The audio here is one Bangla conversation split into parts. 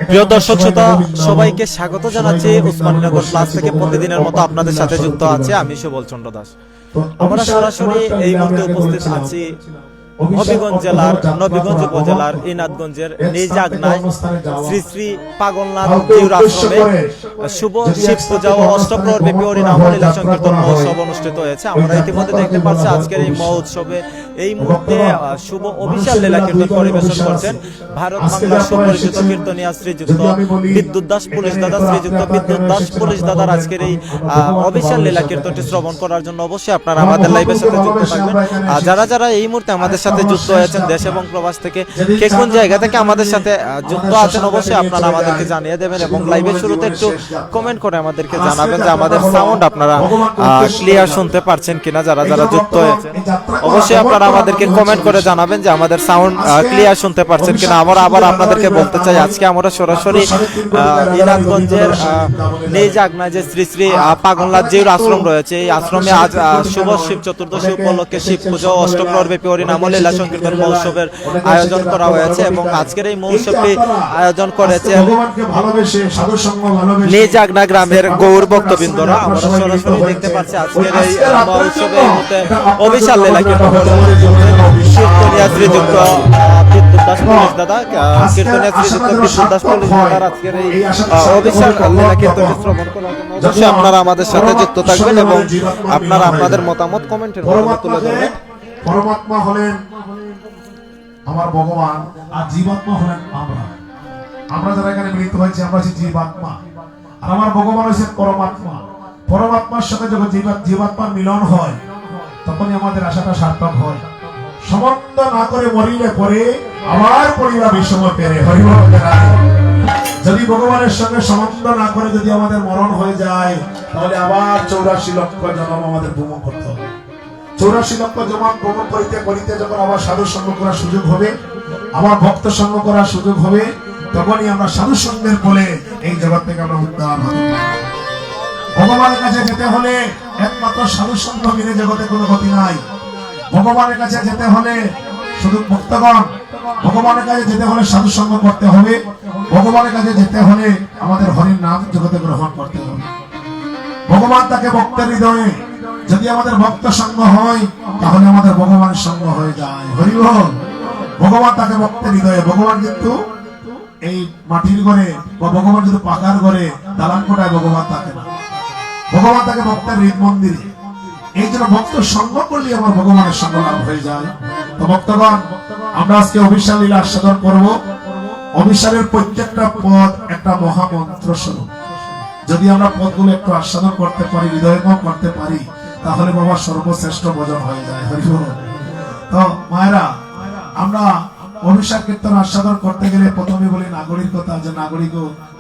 প্রিয় দর্শক শ্রোতা সবাইকে স্বাগত জানাচ্ছি উসমানীনগর প্লাস থেকে প্রতিদিনের মতো আপনাদের সাথে যুক্ত আছে আমি সুবল চন্দ্র দাস। আমরা সরাসরি এই মুহূর্তে উপস্থিত আছি হবিগঞ্জ জেলার নবীগঞ্জ উপজেলার ইনাদগঞ্জের নিজ আগনায় শ্রী শ্রী পাগলনাথ জিউর আশ্রমে শুভ শিব পূজা ও অষ্টপ্রহর ব্যাপী হরিনাম লীলা সংকীর্তন মহোৎসব অনুষ্ঠিত হয়েছে। আমরা ইতিমধ্যে দেখতে পাচ্ছি আজকের এই মহোৎসবে এই মুহূর্তে শুভ অভিষেক লীলা কীর্তন পরিবেশন করছেন ভারত বাংলার সুপরিচিত কীর্তনিয়া শ্রীযুক্ত বিদ্যুৎ দাস পুলিশ দাদা। শ্রীযুক্ত বিদ্যুৎ দাস পুলিশ দাদার আজকের এই অভিষেক লীলা কীর্তনটি শ্রবণ করার জন্য অবশ্যই আপনারা আমাদের লাইভের সাথে যুক্ত থাকবেন। যারা যারা এই মুহূর্তে আমাদের সাথে যুক্ত হয়েছেন দেশ এবং প্রবাস থেকে কে কোন জায়গা থেকে আমাদের সাথে যুক্ত আছেন অবশ্যই আপনারা আমাদেরকে জানিয়ে দেবেন এবং লাইভের শুরুতে একটু কমেন্ট করে আমাদেরকে জানাবেন যে আমাদের সাউন্ড আপনারা ক্লিয়ার শুনতে পারছেন কিনা। যারা যারা যুক্ত হয়েছেন অবশ্যই আপনারা আমাদেরকে কমেন্ট করে জানাবেন যে আমাদের সাউন্ড ক্লিয়ার শুনতে পারছেন কিনা। আমরা আবার আপনাদেরকে বলতে চাই আজকে আমরা সরাসরি ইনাদগঞ্জের নিজ আগনায় যে শ্রী শ্রী পাগলনাথ জিউর আশ্রম রয়েছে এই আশ্রমে আজ শুভ শিব চতুর্দশী উপলক্ষে শিব পুজো অষ্টপ্রহর ব্যাপী হরিনাম লীলা সংকীর্তন মহোৎসবের আয়োজন করা হয়েছে এবং আজকের এই মহোৎসবটি আয়োজন করেছে নিজ আগনা গ্রামের গৌর ভক্তবৃন্দরা। আমরা সরাসরি দেখতে পাচ্ছি আজকের এই মহোৎসবে অভিষেক লীলা কীর্তন কীর্তনিয়া শ্রীযুক্ত বিদ্যুৎ দাস পুলিশ দাদা কীর্তনিয়া শ্রীযুক্ত বিদ্যুৎ দাস পুলিশ দাদার আজকের এই অভিষেক লীলা কীর্তনটি শ্রবণ করার জন্য অবশ্যই আপনারা আমাদের সাথে যুক্ত থাকবেন এবং আপনারা আপনাদের মতামত কমেন্টের মাধ্যমে তুলে ধরবেন। পরমাত্মা হলেন আমার ভগবান আর জীবাত্মা হলেন আমরা। আমরা যারা এখানে মিলিত হয়েছি আমরা হচ্ছি জীবাত্মা আর আমার ভগবান হচ্ছে পরমাত্মা। পরমাত্মার সাথে যখন জীবাত্মার মিলন হয় তখনই আমাদের আশাটা সার্থক হয়। সম্বন্ধ না করে মরিলে পরে আবার পরিবার বিষম পেরে হরিবল। যদি ভগবানের সঙ্গে সম্বন্ধ না করে যদি আমাদের মরণ হয়ে যায় তাহলে আবার 84 লক্ষ জন্ম আমাদের ভ্রমণ করতে হবে। 84 লক্ষ জমান ভ্রমণ করিতে করিতে যখন আবার সাধু সঙ্গ করার সুযোগ হবে, আবার ভক্ত সঙ্গ করার সুযোগ হবে, তখনই আমরা সাধু সঙ্গের ফলে এই জগৎ থেকে আমরা উদ্ধার হব। ভগবানের কাছে যেতে হলে একমাত্র সাধু সঙ্গ মিলে জগতে কোনো গতি নাই। ভগবানের কাছে যেতে হলে শুধু ভক্তগণ, ভগবানের কাছে যেতে হলে সাধু সঙ্গ করতে হবে। ভগবানের কাছে যেতে হলে আমাদের হরির নাম জগতে গ্রহণ করতে হবে। ভগবান তাকে ভক্তের হৃদয়ে যদি আমাদের ভক্ত সঙ্গ হয় তাহলে আমাদের ভগবানের সঙ্গ হয়ে যায়। হরি বল। ভগবান তাকে ভক্তের হৃদয়ে, ভগবান কিন্তু এই মাটির ঘরে বা ভগবান যদি পাকার ঘরে দালান কোটায় ভগবান থাকে না, ভগবান তাকে ভক্তের হৃদ মন্দিরে। এই জন্য ভক্ত সঙ্গ করলে আমার ভগবানের সঙ্গ লাভ হয়ে যায়। তো ভক্তগণ আমরা আজকে অভিষেক লীলা আস্বাদন করব। অভিষেকের প্রত্যেকটা পদ একটা মহামন্ত্র স্বরূপ। যদি আমরা পদগুলো একটু আস্বাদন করতে পারি, হৃদয়ঙ্গম করতে পারি, তাহলে বাবা সর্বশ্রেষ্ঠ ভজন হয়ে যায়। হরিবল। তো মায়েরা আমরা অভিষেক কীর্তন আস্বাদন করতে গেলে প্রথমে বলি নাগরিক কথা, যে নাগরিক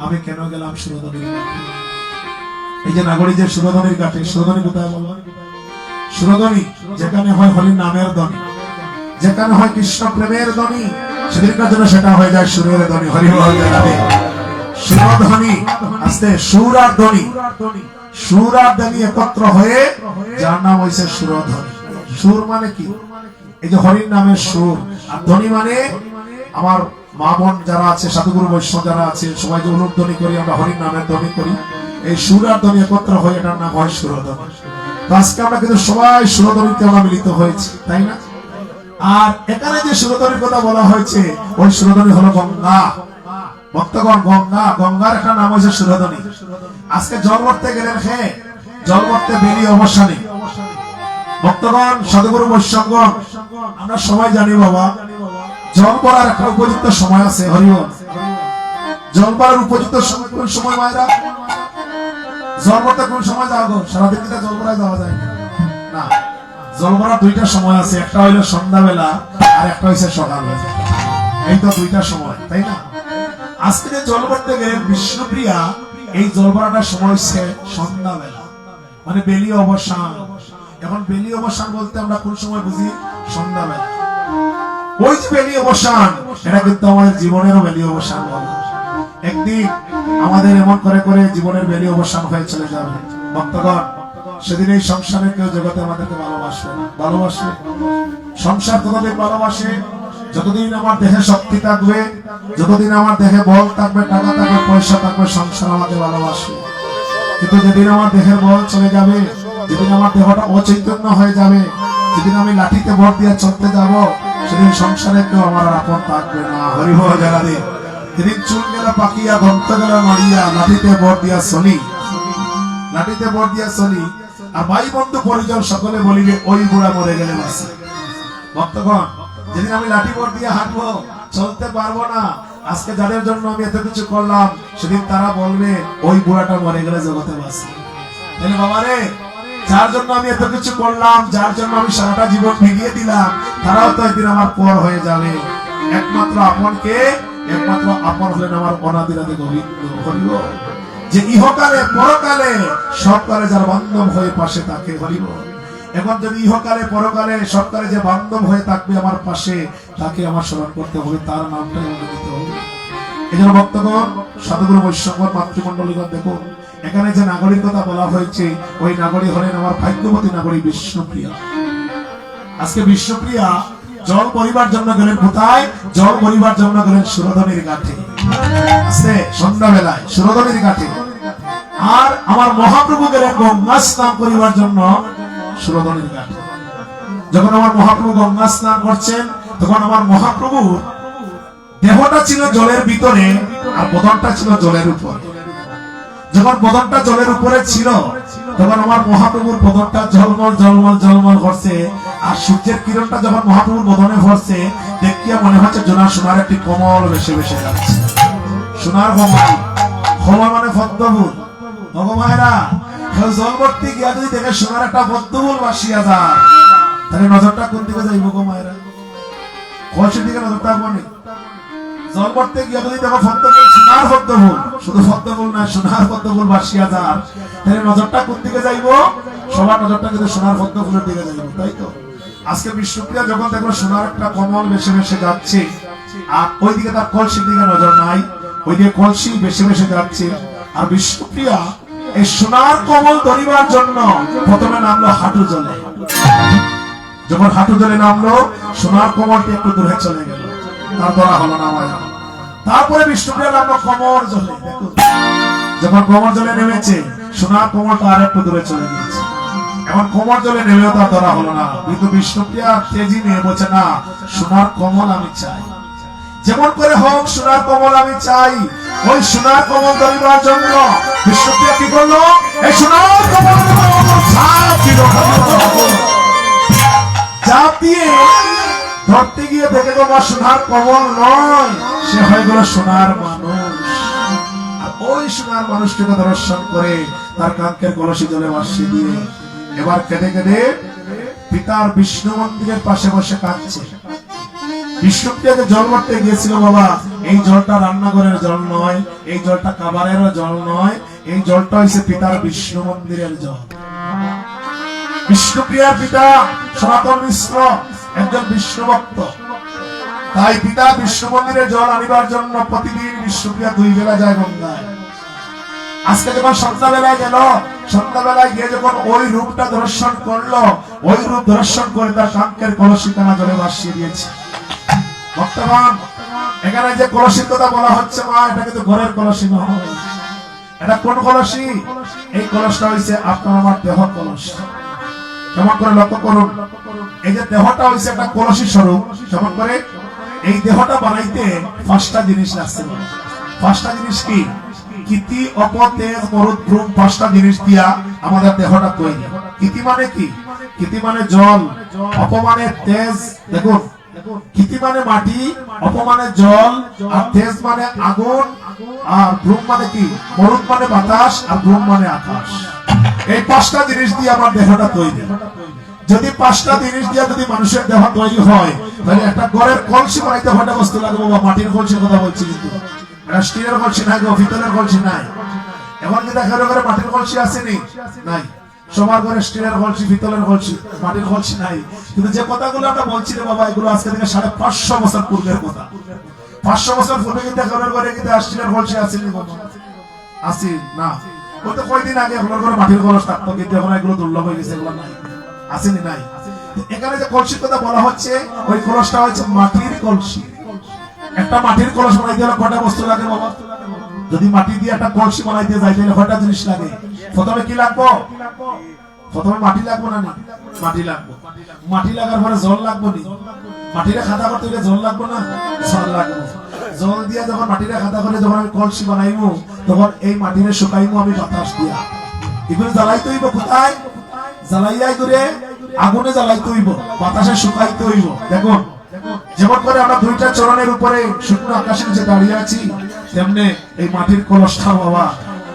আমি কেন গেলাম সুরধনির কাছে। এই যে নাগরিক যে সুরধনির কাছে, সুরধনি কোথায় বলো? সুরধনি যেখানে হয় হরির নামের ধ্বনি, যেখানে হয় কৃষ্ণ প্রেমের ধ্বনি, সেদিনকার জন্য সেটা হয়ে যায় সুরের ধ্বনি। হরিবল। সুরধ্বনি আস্তে সুর আর ধ্বনি, সুর আর ধ্বনি একত্র হয়ে যার নাম হয়েছে সুরধ্বনি। সুর মানে কি? এই যে হরির নামের সুর, আর ধ্বনি মানে আমার মা বোন যারা আছে, সাধুগুরু বৈষ্ণব যারা আছে, সবাই যে অনুধ্বনি করি আমরা, হরির নামের ধ্বনি করি। এই সুর আর ধ্বনি একত্র হয়ে এটার নাম হয় সুরধ্বনি। তো আজকে আমরা কিন্তু সবাই সুরধ্বনিতে আমরা মিলিত হয়েছি, তাই না? আর এখানে যে সুরধ্বনির কথা বলা হয়েছে ওই সুরধ্বনি হলো গঙ্গা। ভক্তগণ গঙ্গা, গঙ্গার একটা নাম হয়েছে সুরধ্বনি। আজকে জল ভরতে গেলেন, হ্যাঁ জল ভরতে বেরিয়ে অবসানে ভক্তগণ সাধুগুরু বৈষ্ণবগণ আমরা সবাই জানি বাবা জল ভরার একটা উপযুক্ত সময় আছে। হরিবল। জল ভরার উপযুক্ত সময় কোন সময় মায়েরা? জল ভরতে কোন সময় যাওয়া গো? সারাদিন কি জল ভরায় যাওয়া যায় না? জল ভরার দুইটা সময় আছে, একটা হইলো সন্ধ্যাবেলা আর একটা হইছে সকালবেলা। এই তো দুইটা সময়, তাই না? আজকে যে জল ভরতে গেলেন বিষ্ণুপ্রিয়া, এই জল ভরাটার সময় হচ্ছে সন্ধ্যাবেলা, মানে বেলি অবসান। এখন বেলি অবসান বলতে আমরা কোন সময় বুঝি? সন্ধ্যাবেলা। ওই যে বেলি অবসান, এটা কিন্তু আমাদের জীবনেরও বেলি অবসান। একদিন আমাদের এমন করে করে জীবনের বেলি অবসান হয়ে চলে যাবে। ভক্তগণ সেদিন এই সংসারে কেউ জগতে আমাদেরকে ভালোবাসবে না। ভালোবাসবে সংসার তোমাদের ভালোবাসে, যতদিন আমার দেহে শক্তি থাকবে, যতদিন আমার দেহে বল থাকবে, টাকা থাকবে, পয়সা থাকবে, সংসার আমাকে ভালোবাসবে। কিন্তু যেদিন আমার দেহের বল চলে যাবে, যেদিন আমার দেহটা অচৈতন্য হয়ে যাবে, যেদিন আমি লাঠিতে ভর দিয়ে চলতে যাব, সেদিন সংসারে কেউ আমার আর আপন থাকবে না। হরি বল জেলাদি। যেদিন চুল গেল পাকিয়া, দন্ত গেল নড়িয়া, লাঠিতে ভর দিয়া চলি, লাঠিতে ভর দিয়া চলি, আর ভাই বন্ধু পরিজন সকলে বলিবে ওই বুড়া মরে গেলে বাঁচে। ভক্তগণ, যেদিন আমি লাঠি ভর দিয়ে হাঁটবো, চলতে পারবো না, আজকে যাদের জন্য আমি এত কিছু করলাম, সেদিন তারা বলবে ওই বুড়াটা মরে গেলে জগতে বাঁচে। তাহলে বাবারে, যার জন্য আমি এত কিছু করলাম, যার জন্য আমি সারাটা জীবন ভিগিয়ে দিলাম, তারাও তো একদিন আমার পর হয়ে যাবে। একমাত্র আপনকে, একমাত্র আপন হলেন আমার অনাদিরাদি গোবিন্দ। হরি বল। যে ইহকালে পরকালে সবকালে যার বান্ধব হয়ে পাশে থাকে। হরি বল। এখন যদি ইহকালে পরকালে সবকালে যে বান্ধব হয়ে থাকবে আমার পাশে, তাকে আমার স্মরণ করতে হবে, তার নামটাই আমাকে দিতে হবে। এই জন্য ভক্তগণ, সাধুগুরু বৈষ্ণব মাতৃমণ্ডলীগণ, দেখুন এখানে যে নাগরিকতা বলা হয়েছে, ওই নাগরিক হলেন আমার ভাগ্যবতী নাগরিক বিষ্ণুপ্রিয়া। আজকে বিষ্ণুপ্রিয়া জল পরিবার জন্য গেলেন কোথায়? জল পরিবার জন্য গেলেন সুরধনির ঘাটে। আজকে সন্ধ্যাবেলায় সুরধনির ঘাটে। আর আমার মহাপ্রভু গেলেন গঙ্গা স্নান করিবার জন্য সুরধনির ঘাটে। যখন আমার মহাপ্রভু গঙ্গা স্নান করছেন, তখন আমার মহাপ্রভুর দেহটা ছিল জলের ভিতরে, আর বদনটা ছিল জলের উপরে। যখন বদনটা জলের উপরে ছিল, তখন আমার মহাপ্রভুর বদনটা ঝলমল ঝলমল ঝলমল করছে, আর সূর্যের কিরণটা যখন মহাপ্রভুর বদনে পড়ছে, দেখিয়া মনে হচ্ছে জোনা সোনার একটি কমল ভেসে ভেসে যাচ্ছে। সোনার কমল, কমল মানে পদ্মফুল। ভগবানেরা, জল ভর্তি গিয়া যদি দেখে সোনার একটা পদ্মফুল ভাসিয়া যায়, তাহলে নজরটা কোন দিকে যাইব গো মায়েরা? কলসির দিকে নজরটা কোনে? জল ভর্তি গিয়া যদি দেখো পদ্মফুল, সোনার পদ্মফুল, শুধু পদ্মফুল না, সোনার পদ্মফুল ভাসিয়া যায়, তাহলে নজরটা কোন দিকে যাইব? সবার নজরটা কিন্তু সোনার পদ্মফুলের দিকে যাইব, তাই তো? আজকে বিষ্ণুপ্রিয়া যখন দেখলো সোনার একটা কমল ভেসে ভেসে যাচ্ছে, আর ওইদিকে তার কলসির দিকে নজর নাই, ওইদিকে কলসি ভেসে ভেসে যাচ্ছে, আর বিষ্ণুপ্রিয়া এই সোনার কমল ধরিবার জন্য প্রথমে নামলো হাঁটু জলে। যখন হাঁটু জলে নামলো, সোনার কমলটি একটু দূরে চলে গেল, তার ধরা হলো না মায়া। তারপরে বিষ্ণুপ্রিয়া নামলো কমর জলে। দেখুন, যখন কমর জলে নেমেছে, সোনার কমলটা আর একটু দূরে চলে গিয়েছে। এখন কমর জলে নেমেও তার ধরা হলো না, কিন্তু বিষ্ণুপ্রিয়া তেজি নিয়ে বলছে, না, সোনার কমল আমি চাই, যেমন করে হোক সোনার কমল আমি চাই। ওই সোনার কমল ধরিবার জন্য বিষ্ণুপ্রিয়া কি করলো? এই সোনার কমল চাপ দিয়ে ধরতে গিয়ে দেখে গো সোনার কমল নয়, সে হয়ে গেল সোনার মানুষ। আর ওই সোনার মানুষটিকে দর্শন করে তার কাঙ্ক্ষের কলসি জলে ভাসিয়ে দিয়ে এবার কেঁদে কেঁদে পিতার বিষ্ণু মন্দিরের পাশে বসে কাঁদছে। বিষ্ণুপ্রিয়াকে জল ভরতে গিয়েছিল বাবা, এই জলটা রান্নাঘরের জল নয়, এই জলটা কাবারেরও জল নয়, এই জলটা হইছে পিতার বিষ্ণু মন্দিরের জল। বিষ্ণুপ্রিয়ার পিতা সনাতন মিশ্র একজন বিষ্ণু ভক্ত, তাই পিতা বিষ্ণু মন্দিরে জল আনিবার জন্য প্রতিদিন বিষ্ণুপ্রিয়া 2 বেলা যায় গঙ্গায়। আজকে যখন সন্ধ্যাবেলায় গেল, সন্ধ্যাবেলায় গিয়ে যখন ওই রূপটা দর্শন করলো, ওই রূপ দর্শন করে তার কাঙ্ক্ষের কলসি কানা জলে ভাসিয়ে দিয়েছে। ভক্তগণ, এখানে যে কলসির কথা বলা হচ্ছে মা, এটা কিন্তু ঘরের কলসি নয়। এটা কোন কলসি? এই কলসটা হইছে আপনার আমার দেহ কলস। কেমন করে লক্ষ্য করুন, এই যে দেহটা হইছে একটা কলসি স্বরূপ। কেমন করে? এই দেহটা বানাইতে 5টা জিনিস লাগছে। 5টা জিনিস কি? কিতি, অপ, তেজ, মরুদ, ভ্রূণ, 5টা জিনিস দিয়া আমাদের দেহটা তৈরি। কিতি মানে কি? কিতি মানে জল, অপ মানে তেজ। দেখুন, কিতি মানে মাটি, অপ মানে জল, আর তেজ মানে আগুন, আর ভ্রূণ মানে কি? মরুদ মানে বাতাস, আর ভ্রূণ মানে আকাশ। এই 5টা জিনিস দিয়ে আমার দেহটা তৈরি। যদি 5টা জিনিস দিয়ে যদি মানুষের দেহ তৈরি হয়, তাহলে একটা ঘরের কলসি বানাইতে 5টা বস্তু লাগবে বাবা। মাটির কলসির কথা বলছি, কিন্তু এটা স্টিলের কলসি নাই, পিতলের কলসি নাই। এমন কি দেখা ঘরে মাটির কলসি আসেনি? নাই। সবার ঘরে স্টিলের কলসি, পিতলের কলসি, মাটির কলসি নাই। কিন্তু যে কথাগুলো আমরা বলছি রে বাবা, এগুলো আজকে থেকে 550 বছর পূর্বের কথা। 500 বছর পূর্বে কিন্তু ঘরে কিন্তু স্টিলের কলসি আসেনি বাবা, আসি না। ওই তো কয়দিন আগে আপনার ঘরে মাটির কলস থাকতো, কিন্তু এখন এগুলো দুর্লভ হয়ে গেছে, এগুলো নাই, আসেনি, নাই। এখানে যে কলসির কথা বলা হচ্ছে, ওই কলসটা হচ্ছে মাটির কলসি। একটা মাটির কলস বানাইতে হলে কয়টা বস্তু লাগে বাবা? যদি মাটি দিয়ে একটা কলসি বানাইতে যাই তাহলে কয়টা জিনিস লাগে? প্রথমে কি লাগবো? প্রথমে মাটি লাগবো না? মাটি লাগবো। মাটি লাগার পরে জল লাগবো নি? মাটিরে খাদা করতে গেলে জল লাগবো না? জল লাগবো। জল দিয়ে যখন মাটিরে খাদা করে যখন আমি কলসি বানাইবো, তখন এই মাটিরে শুকাইবো আমি বাতাস দিয়া। এগুলো জ্বালাইতে হইব কোথায়? জ্বালাইয়াই করে আগুনে জ্বালাইতে হইব, বাতাসে শুকাইতে হইব। দেখুন, যেমন করে আমরা দুইটা চরণের উপরে শুকনো আকাশের নিচে দাঁড়িয়ে আছি, তেমনি এই মাটির কলসটা বাবা,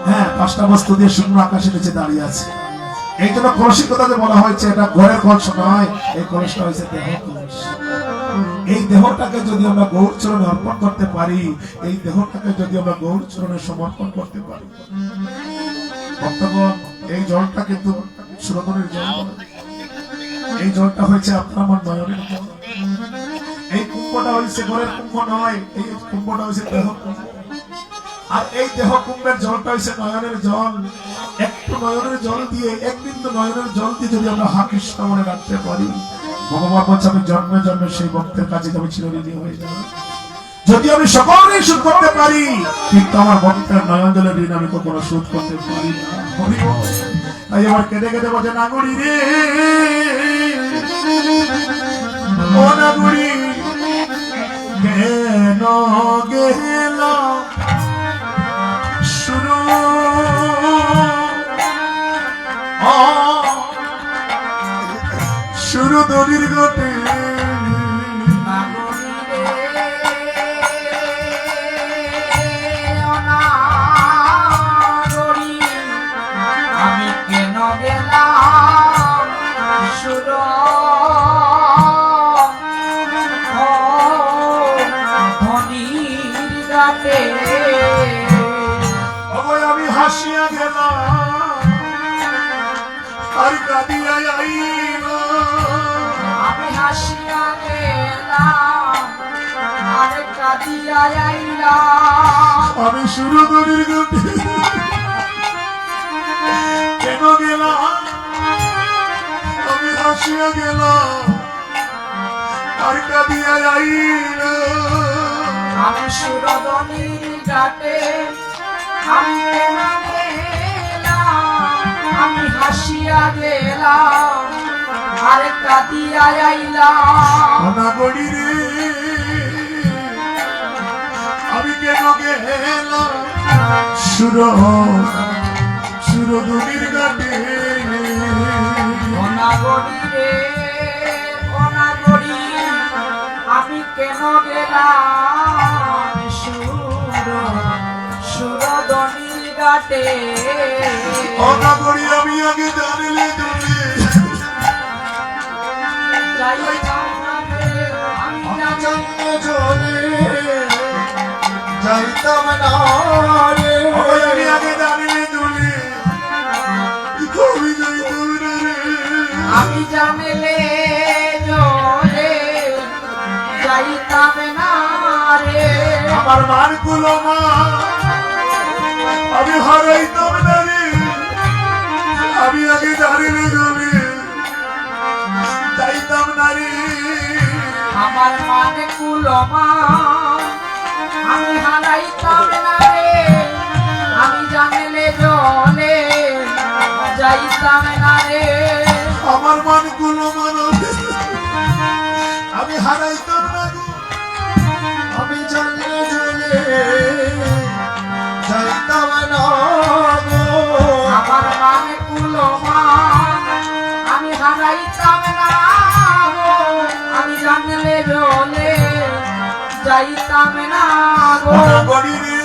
হ্যাঁ, পাঁচটা বস্তু দিয়ে শুকনো আকাশের নিচে দাঁড়িয়ে আছে। এই জন্য কলসির কথা যে বলা হয়েছে, এটা ঘরের কলস নয়, এই কলসটা হয়েছে দেহ কলস। এই দেহটাকে যদি আমরা গৌর চরণে অর্পণ করতে পারি, এই দেহটাকে যদি আমরা গৌর চরণে সমর্পণ করতে পারি, ভক্তগণ, এই জলটা কিন্তু সুরতনের জল নয়। এই জলটা হয়েছে আপনার আমার নয়নের জল। এই কুম্ভটা হয়েছে ঘরের কুম্ভ নয়, এই কুম্ভটা হয়েছে দেহ কুম্ভ। আর এই দেহ কুম্ভের জলটা হয়েছে নয়নের জল। একটু নয়নের জল দিয়ে, এক বিন্দু নয়নের জল দিয়ে যদি আমরা হা কৃষ্ণ মনে রাখতে পারি, ভগবান বলছে আমি জন্মে জন্মে সেই ভক্তের কাছে আমি চিরঋণী হয়ে যাব। যদি আমি সকলেই শোধ করতে পারি, কিন্তু আমার ভক্তের নয়ন জলের ঋণ আমি কখনো শোধ করতে পারি না। তাই আমার কেঁদে কেঁদে বলছে, নাগরি রে ও নাগরি, কেন গেল শুরু শুরু দড়ির ঘটে। আমি কেন গেলাম সুর ধনির গাতে, আমি হাসিয়া গেলাম আর কাঁদিয়া আইলাম। আমি হাসিয়া গেলাম আর কাঁদিয়া আইলাম। আমি শুরু দড়ির ঘটে কেন গেলাম, আমি হাসিয়া গেলাম আর কাঁদিয়া আইলাম। আমি সুরধনির ঘাটে, আমি কেন গেলাম, আমি হাসিয়া গেলাম আর কাঁদিয়া আইলাম। নাগরি রে আমি কেন গেলাম সুরধনির ঘাটে। অনাগরি রে অনাগরি, আমি কেন গেলাম সুরধনির ঘাটে। নাগরি আমি আগে জানলে তুমি যাইতাম না রে, আমি জানলে চলে যাইতাম না রে। আমি আগে জানলে তুমি কবি যাইতাম না রে। আমি জানলে জলে যাইতাম না রে। আমার মান গুলো মা আমি হারাইতাম না রে। আমি আগে জানলে তুমি যাইতাম না রে। আমার মানে কুলমা আমি হারাইতাম না রে। আমি জানলে জলে যাইতাম না রে। আমার মান গুলো আমি হারাইতাম না গো। আমি জানলে জলে যাইতাম না গো। আমার মানে কুলমা আমি হারাইতাম না গো। আমি জানলে জলে যাইতাম না গো। বলি রে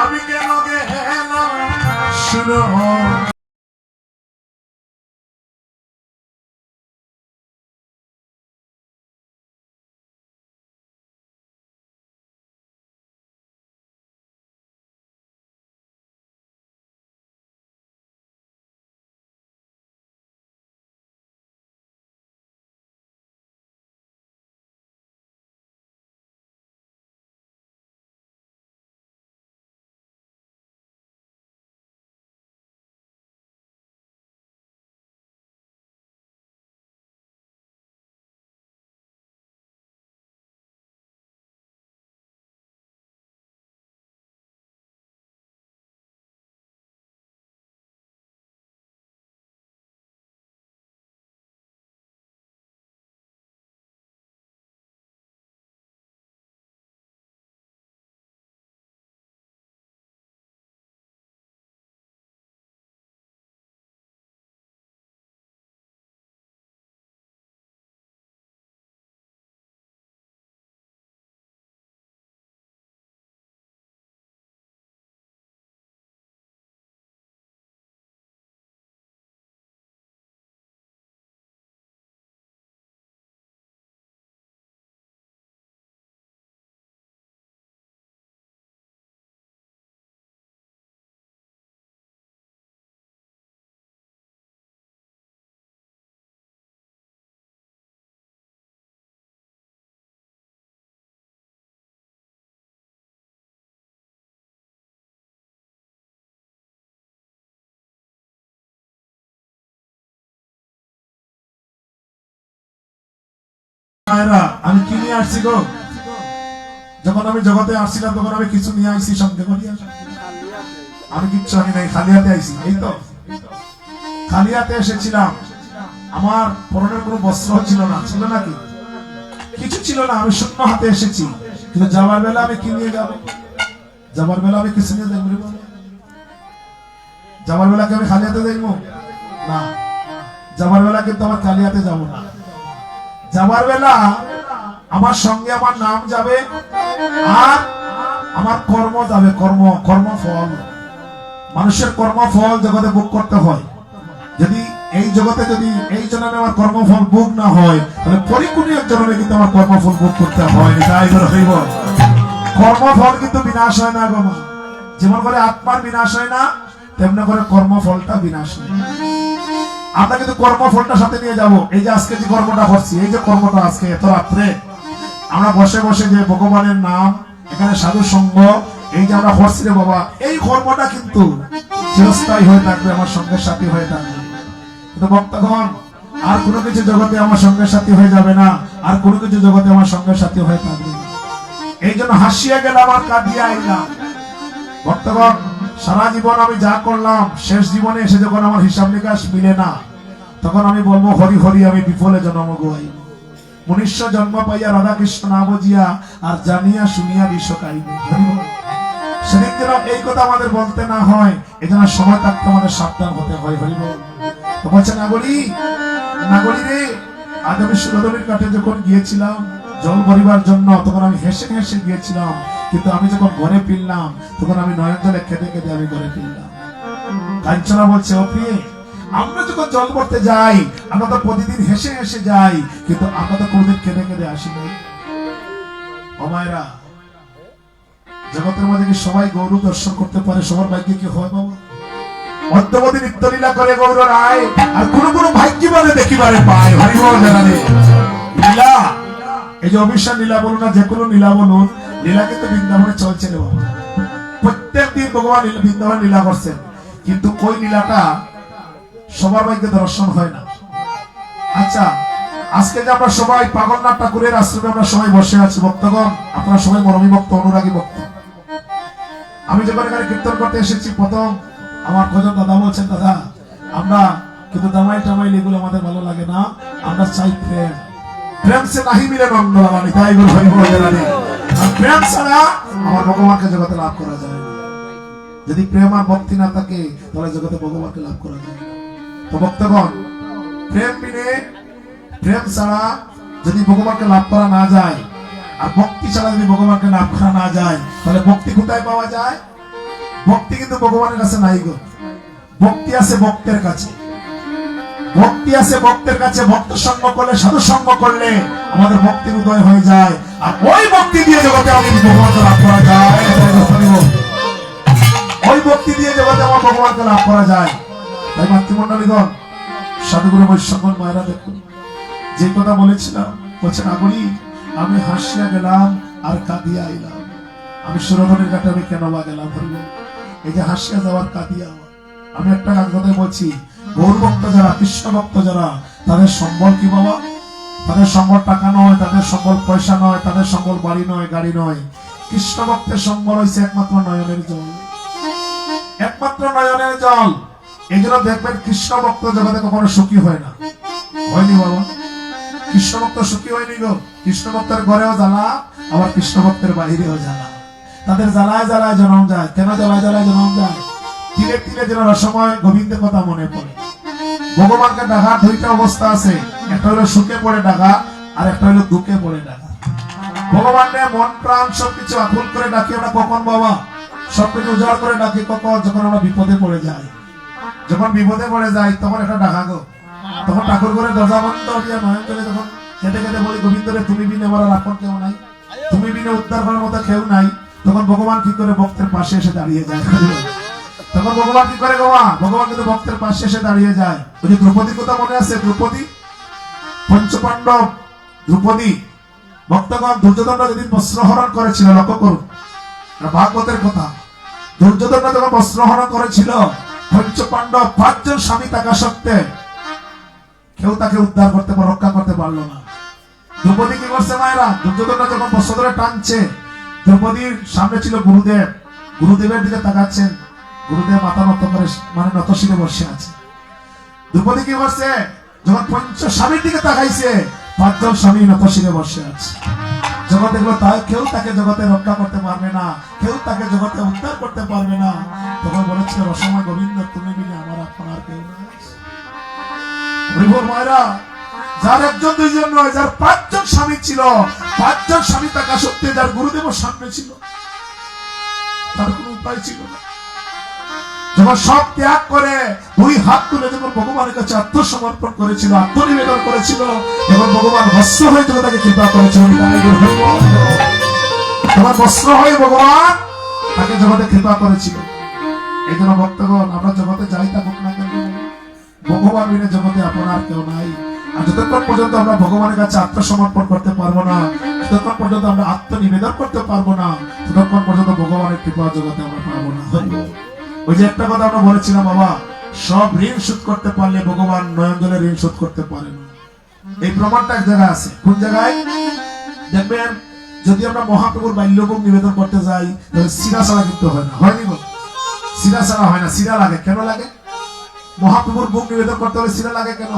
আমি কেন গেলাম শুনো মায়েরা, আমি কি নিয়ে আসছি গো? যখন আমি জগতে আসছিলাম তখন আমি কিছু নিয়ে আসছি সঙ্গে করিয়া? আমি কিচ্ছু আনি নাই, খালি হাতে আইছি। এই তো খালি হাতে এসেছিলাম। আমার পরনের কোনো বস্ত্র ছিল না, ছিল নাকি? কিছু ছিল না, আমি শূন্য হাতে এসেছি। কিন্তু যাবার বেলা আমি কি নিয়ে যাব? যাবার বেলা আমি কিছু নিয়ে যাবো? যাবার বেলা কি আমি খালি হাতে যাইব না? যাবার বেলা কিন্তু আমার খালি হাতে যাব না। যাবার বেলা আমার সঙ্গে আমার নাম যাবে আর আমার কর্ম যাবে। কর্মফল, মানুষের কর্মফল জগতে ভোগ করতে হয়। যদি এই জগতে যদি এই জন্মে আমার কর্মফল ভোগ না হয়, তাহলে পরিপূর্ণ এক জন্মে কিন্তু আমার কর্মফল ভোগ করতে হয়। তাই হইব, কর্মফল কিন্তু বিনাশ হয় না গো মা। যেমন করে আত্মার বিনাশ হয় না, তেমনি করে কর্মফলটা বিনাশ হয়। আমরা কিন্তু কর্মফলটা সাথে নিয়ে যাব। এই যে আজকে যে কর্মটা করছি, এই যে কর্মটা আজকে এত রাত্রে আমরা বসে বসে যে ভগবানের নাম, এখানে সাধু সঙ্গ, এই যে আমরা করছি রে বাবা, এই কর্মটা কিন্তু চিরস্থায়ী হয়ে থাকবে, আমার সঙ্গের সাথী হয়ে থাকবে। কিন্তু ভক্তগণ, আর কোনো কিছু জগতে আমার সঙ্গের সাথী হয়ে যাবে না, আর কোনো কিছু জগতে আমার সঙ্গের সাথী হয়ে থাকবে না। এই জন্য হাসিয়া গেলাম আর কাঁদিয়া আইলাম। ভক্তগণ, সারা জীবন আমি যা করলাম, শেষ জীবনে এসে যখন আমার হিসাব নিকাশ মিলে না, তখন আমি বলবো হরি হরি আমি বিফলে জন্ম গোয়াই। মনুষ্য জন্ম পাইয়া রাধা কৃষ্ণ না বুঝিয়া আর জানিয়া শুনিয়া বিশ্ব কাহিনী। সেদিন যেন এই কথা আমাদের বলতে না হয়, এই জন্য সময় থাকতে আমাদের সাবধান হতে হয়। হরিব তো বলছে নাগরী রে, আজ আমি সুরধনির কাঠে যখন গিয়েছিলাম জল ভরিবার জন্য, তখন আমি হেসে হেসে গিয়েছিলাম, কিন্তু আমি যখন ঘরে ফিরলাম তখন আমি নয়ন জলে কেঁদে কেঁদে আমি ঘরে ফিরলাম। কাঞ্চনা বলছে, ও প্রিয়ে, আমরা যখন জল ভরতে যাই আমরা তো প্রতিদিন হেসে হেসে যাই, কিন্তু আমরা তো কোনদিন কেঁদে কেঁদে আসিনি। ও মায়েরা, জগতের মধ্যে কি সবাই গৌর দর্শন করতে পারে? সবার ভাগ্যে কি হয় বাবা? অদ্যবধি নিত্যলীলা করে গৌর রায়, আর কোন কোন ভাগ্যবানে দেখিবারে পায়। হরিবল জানালে লীলা, এই যে অবিশ্বাস লীলা বলুন না, যে কোনো লীলা বলুন, লীলা কিন্তু বৃন্দাবনে চলছে রে বাবা। প্রত্যেক দিন ভগবান বৃন্দাবনে লীলা করছেন, কিন্তু ওই লীলাটা সবার ভাগ্যে দর্শন হয় না। আচ্ছা, আজকে যে আমরা সবাই পাগলনাথ ঠাকুরের আশ্রমে আমরা সবাই বসে আছি, ভক্তগণ আপনারা সবাই মরমী ভক্ত, অনুরাগী ভক্ত। আমি যখন এখানে কীর্তন করতে এসেছি, প্রথম আমার কজন দাদা বলছেন, দাদা আমরা কিন্তু দামাই টামাইল এগুলো আমাদের ভালো লাগে না, আমরা চাই প্রেম। প্রেম সে নাহি মিলে নন্দ রানী, তাই বলে প্রেম ছাড়া আমার ভগবানকে জগতে লাভ করা যায় না। যদি প্রেম আর ভক্তি না থাকে, তাহলে জগতে ভগবানকে লাভ করা যায় না। তো ভক্তগণ, প্রেম বিনে, প্রেম ছাড়া যদি ভগবানকে লাভ করা না যায়, আর ভক্তি ছাড়া যদি ভগবানকে লাভ করা না যায়, তাহলে ভক্তি কোথায় পাওয়া যায়? ভক্তি কিন্তু ভগবানের কাছে নাই গো। ভক্তি আছে ভক্তের কাছে, ভক্তি আছে ভক্তের কাছে। ভক্ত সঙ্গ করলে, সাধু সঙ্গ করলে আমাদের ভক্তির উদয় হয়ে যায়, আর ওই ভক্তি দিয়ে জগতে আমি ভগবানকে লাভ করা যায়। ওই ভক্তি দিয়ে জগতে আমার ভগবানকে লাভ করা যায়। তাই মাতৃমণ্ডলীগণ, সাধুগুরু বৈষ্ণব মায়েরা, দেখুন যে কথা বলেছিলাম, বলছেন আগরি আমি হাসিয়া গেলাম আর কাঁদিয়া আইলাম। আমি সুরধনির কাছে আমি কেন বা গেলাম? এই যে হাসিয়া যাওয়ার কাঁদিয়া, আমি একটা কথাই বলছি, গৌর ভক্ত যারা, কৃষ্ণ ভক্ত যারা, তাদের সম্বল কি বাবা? তাদের সম্বল টাকা নয়, তাদের সম্বল পয়সা নয়, তাদের সম্বল বাড়ি নয়, গাড়ি নয়। কৃষ্ণ ভক্তের সম্বল হয়েছে একমাত্র নয়নের জল, একমাত্র নয়নের জল। এই জন্য দেখবেন কৃষ্ণ ভক্ত জগতে কখনো সুখী হয় না। হয়নি বাবা? কৃষ্ণ ভক্ত সুখী হয়নি গো। কৃষ্ণ ভক্তের ঘরেও জ্বালা, আবার কৃষ্ণ ভক্তের বাহিরেও জ্বালা। তাদের জ্বালায় জ্বালায় জন্ম যায়। কেন জ্বালায় জ্বালায় জন্ম যায়? তিলে তিলে যেন রসময় গোবিন্দের কথা মনে পড়ে। ভগবানকে ডাকার দুইটা অবস্থা আছে, একটা হলো সুখে পড়ে ডাকা, আর একটা হলো দুঃখে পড়ে ডাকা। ভগবানকে মন প্রাণ সবকিছু আকুল করে ডাকি আমরা কখন বাবা? সবকিছু উজাড় করে ডাকি কখন? যখন আমরা বিপদে পড়ে যাই। যখন বিপদে পড়ে যাই তখন একটা ডাকা গো। তখন ঠাকুর করে দরজা বন্ধ হইয়া নয়ন জলে তখন কেটে কেটে বলি, গোবিন্দরে তুমি বিনে বলার আপন কেউ নাই, তুমি বিনে উদ্ধার করার মতো কেউ নাই। তখন ভগবান কি করে? ভক্তের পাশে এসে দাঁড়িয়ে যায়। তখন ভগবান কি করে বাবা? ভগবান কিন্তু ভক্তের পাশে এসে দাঁড়িয়ে যায়। ওই যে দ্রৌপদীর কথা মনে আছে? দ্রৌপদী, পঞ্চপাণ্ডব দ্রৌপদী, ভক্তগণ দুর্যোধন যেদিন বস্ত্রহরণ করেছিল, লক্ষ্য করুন ভাগবতের কথা। দুর্যোধন যখন বস্ত্রহরণ করেছিল, পঞ্চপাণ্ডব 5 জন স্বামী থাকা সত্ত্বে কেউ তাকে উদ্ধার করতে বা রক্ষা করতে পারলো না। দ্রৌপদী কি করছে মায়েরা? দুর্যোধনরা যখন বস্ত্র ধরে টানছে, দ্রৌপদীর সামনে ছিল গুরুদেব, গুরুদেবের দিকে তাকাচ্ছেন, গুরুদেব মাথা নত করে মানে নত শিরে বসে আছে। দ্রৌপদী কি করছে? যখন পঞ্চ স্বামীর দিকে তাকাইছে, 5 জন স্বামী নত শিরে বসে আছে। যখন দেখলো তাই কেউ তাকে জগতে রক্ষা করতে পারবে না, কেউ তাকে জগতে উদ্ধার করতে পারবে না, তখন বলেছিল রসময় গোবিন্দ তুমি মিলে আমার আপনার কেউ নাই। হরিবল মায়েরা, যার একজন দুইজন নয়, যার 5 জন স্বামী ছিল, 5 জন স্বামী থাকা সত্ত্বে যার গুরুদেব সামনে ছিল, তার কোনো উপায় ছিল না। যখন সব ত্যাগ করে 2 হাত তুলে যখন ভগবানের কাছে আত্মসমর্পণ করেছিল, আত্মনিবেদন করেছিল, যখন ভগবান ভস্ম হয়েছিল তাকে কৃপা করেছিল। তোমার বস্ত্র হয়ে ভগবান তাকে জগতে কৃপা করেছিল। এই জন্য ভক্তগণ, আমরা জগতে যাই থাকুক না কেন, ভগবান বিনা জগতে আপনার কেউ নাই। আর যতক্ষণ পর্যন্ত আমরা ভগবানের কাছে আত্মসমর্পণ করতে পারবো না, যতক্ষণ পর্যন্ত আমরা আত্মনিবেদন করতে পারবো না, ততক্ষণ পর্যন্ত ভগবানের কৃপা জগতে আমরা পাবো না। ওই যে একটা কথা আমরা বলেছিলাম, বাবা সব ঋণ শোধ করতে পারলে ভগবান নয়ন জলে ঋণ শোধ করতে পারে না। এই প্রমাণটা এক জায়গায় আছে। কোন জায়গায়? দেখবেন, যদি আমরা মহাপ্রভুর বাল্যভোগ নিবেদন করতে যাই, তাহলে শিরা ছাড়া কিন্তু হয় না। হয়নি গো? শিরা ছাড়া হয় না, শিরা লাগে। কেন লাগে? মহাপ্রভুর ভোগ নিবেদন করতে হলে শিরা লাগে কেন?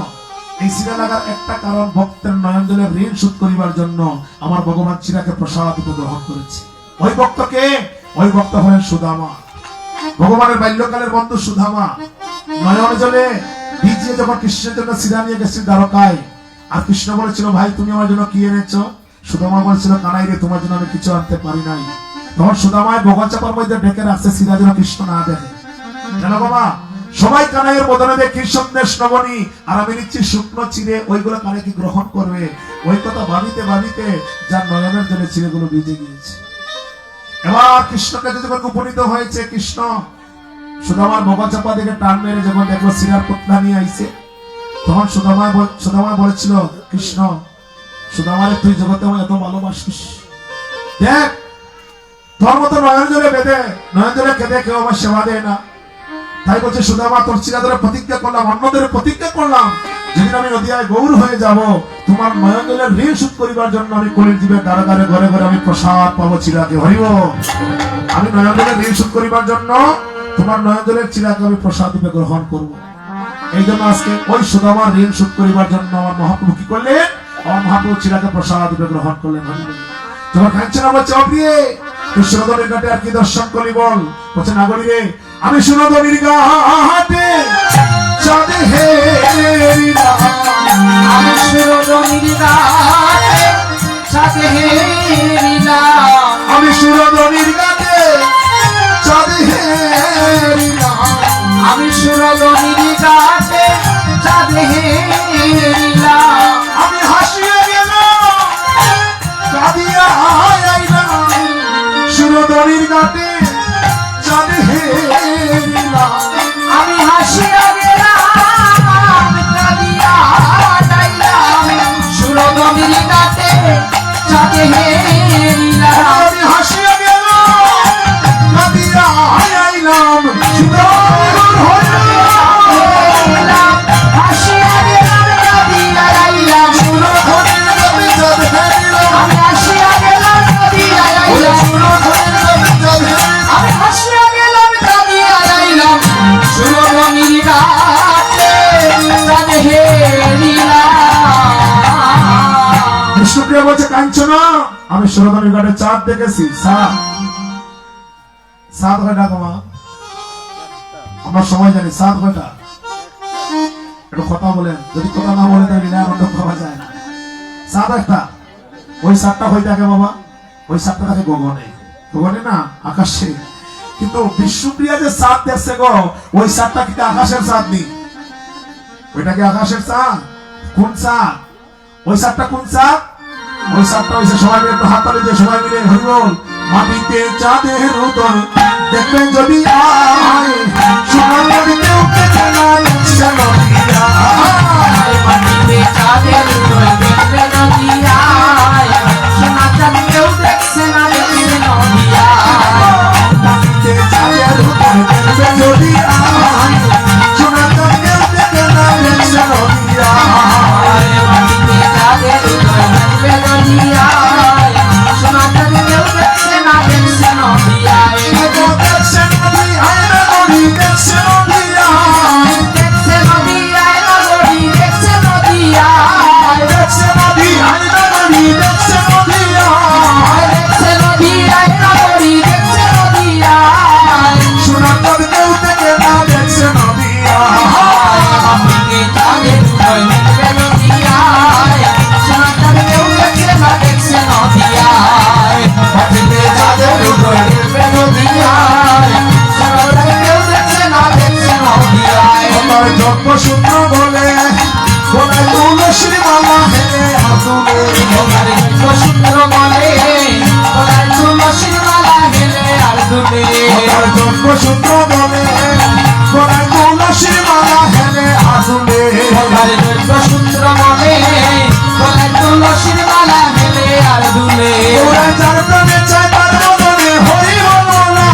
এই শিরা লাগার একটা কারণ, ভক্তের নয়ন জলের ঋণ শোধ করিবার জন্য আমার ভগবান শিরাকে প্রসাদ রূপে গ্রহণ করেছে। ওই ভক্তকে, ওই ভক্ত হলেন সুদামা, ভগবানের বাল্যকালের বন্ধু সুদামা। নয়ন জলে ভিজিয়ে যখন কৃষ্ণের জন্য শিরা নিয়ে গেছে দ্বারকায়, আর কৃষ্ণ বলেছিল ভাই তুমি আমার জন্য কি এনেছো? সুদামা বলেছিল কানাই রে, তোমার জন্য আমি কিছু আনতে পারি নাই। তখন সুদামায় বগল চাপার মধ্যে ডেকে রাখছে শিরা যেন কৃষ্ণ না দেখে। কেন বাবা? সবাই কানাইয়ের বদলে দেয় কি সন্দেশ নবনী, আর আমি নিচ্ছি শুকনো চিড়ে, ওইগুলো কানে কি গ্রহণ করবে? ওই কথা ভাবিতে ভাবিতে যার নয়নের জলে চিড়েগুলো ভিজে গিয়েছে। এবার কৃষ্ণের কাছে যখন উপনীত হয়েছে, কৃষ্ণ সুদামার বগল চাপা দিকে টান মেরে যখন দেখলো শিরার পুতলা নিয়ে আইছে, তখন সুদামায় বলেছিল কৃষ্ণ, সুদামারে তুই জগতে আমায় এত ভালোবাসিস, দেখ তোর মতো নয়ন জলে বেঁধে, নয়ন জলে কেঁদে কেউ আমার সেবা দেয় না। তাই বলছে সুদামা, তোর শিরা ধরে প্রতিজ্ঞা করলাম, অন্যদের প্রতিজ্ঞা করলাম, যেদিন আমি নদিয়ায় গৌর হয়ে যাব, তোমার নয়ন জলের ঋণ শোধ করিবার জন্য আমি কলির জীবের দ্বারে দ্বারে ঘরে ঘরে আমি প্রসাদ পাবো চিরাকে। হরিব, আমি নয়ন জলের ঋণ শোধ করিবার জন্য তোমার নয়ন জলের চিরাকে আমি প্রসাদ রূপে গ্রহণ করব। এই জন্য আজকে ওই সুদামার ঋণ শোধ করিবার জন্য আমার মহাপ্রভু কি করলেন? আমার মহাপ্রভু চিরাকে প্রসাদ রূপে গ্রহণ করলেন। যখন কাঞ্চনা বলছে অপ্রিয়ে তুই সুরধনির ঘাটে আর কি দর্শন করলি বল? বলছে নাগরী রে, আমি সুরধনির ঘাটে চাঁদে হেরিলাম, আমি সুরধনির ঘাটে চাঁদে হেরিলাম, আমি সুরধনির ঘাটে চাঁদে হেরিলাম, আমি সুরধনির ঘাটে চাঁদে হেরিলাম, আমি হাসিয়ে গেলাম কাঁদিয়া আইলাম, সুরধনির ঘাটে চাঁদে হেরিলাম, আমি হাসিয়া গেলাম কাঁদিয়া যাইলাম, সুরধনির ঘাটে চাঁদে হেরিলাম, আমি হাসিয়া গেলাম কাঁদিয়া আইলাম, সুরধনির হেরিলাম, হাসিয়া গেলাম কাঁদিয়া যাইলাম, সুরধনির ঘাটে চাঁদে হেরিলাম, আমি হাসিয়া গেলাম কাঁদিয়া যাইলাম, আমি হাসিয়া গেলাম কাঁদিয়া যাইলাম, সুরধনির ঘাটে চাঁদে হেরিলাম। বিষ্ণুপ্রিয়া বলছে কাঞ্চনা, আমি সুরধনির ঘাটে চাঁদ দেখেছি। সাত কয়টা কমা? আমরা সময় জানি সাত কয়টা? একটু কথা বলেন, যদি কথা না বলে তাহলে বিনা আনন্দ পাওয়া যায় না। সাত একটা, ওই সাতটা হয়ে থাকে বাবা, ওই সাতটা থাকে গগনে, গগনে না আকাশে। কিন্তু বিষ্ণুপ্রিয়া যে সাত দেখছে গো, ওই সাতটা কিন্তু আকাশের সাত নেই। ওইটা কি আকাশের চাঁদ? কোন চাঁদ? ওই সাতটা কোন চাঁদ? ওই সাতটা হয়েছে সবাই মিলে একটু হাত তালি দিয়ে সবাই মিলে হরিবল। মাটিতে চাঁদের উদয় দেখবেন যদি আয়, সোনার নদীতেও দেখে নাই শ্যামলিয়া। মাটিতে চাঁদের উদয় দেখবে নদিয়ায়, সোনা চাঁদ কেউ দেখছে না দেখবে নদিয়ায়। মাটিতে চাঁদের উদয় দেখবেন যদি আয়, সোনার নদীতেও দেখে নাই শ্যামলিয়া। মাটিতে চাঁদের উদয় দেখবে সূত্র বলে গলায় তুলসীর মালা হেলে আদুলে তোমার দৈব সূত্র বলে গলায় তুলসীর মালা হেলে আর দুলে ওরা যার প্রাণে চায় তার মদনে হরি বলা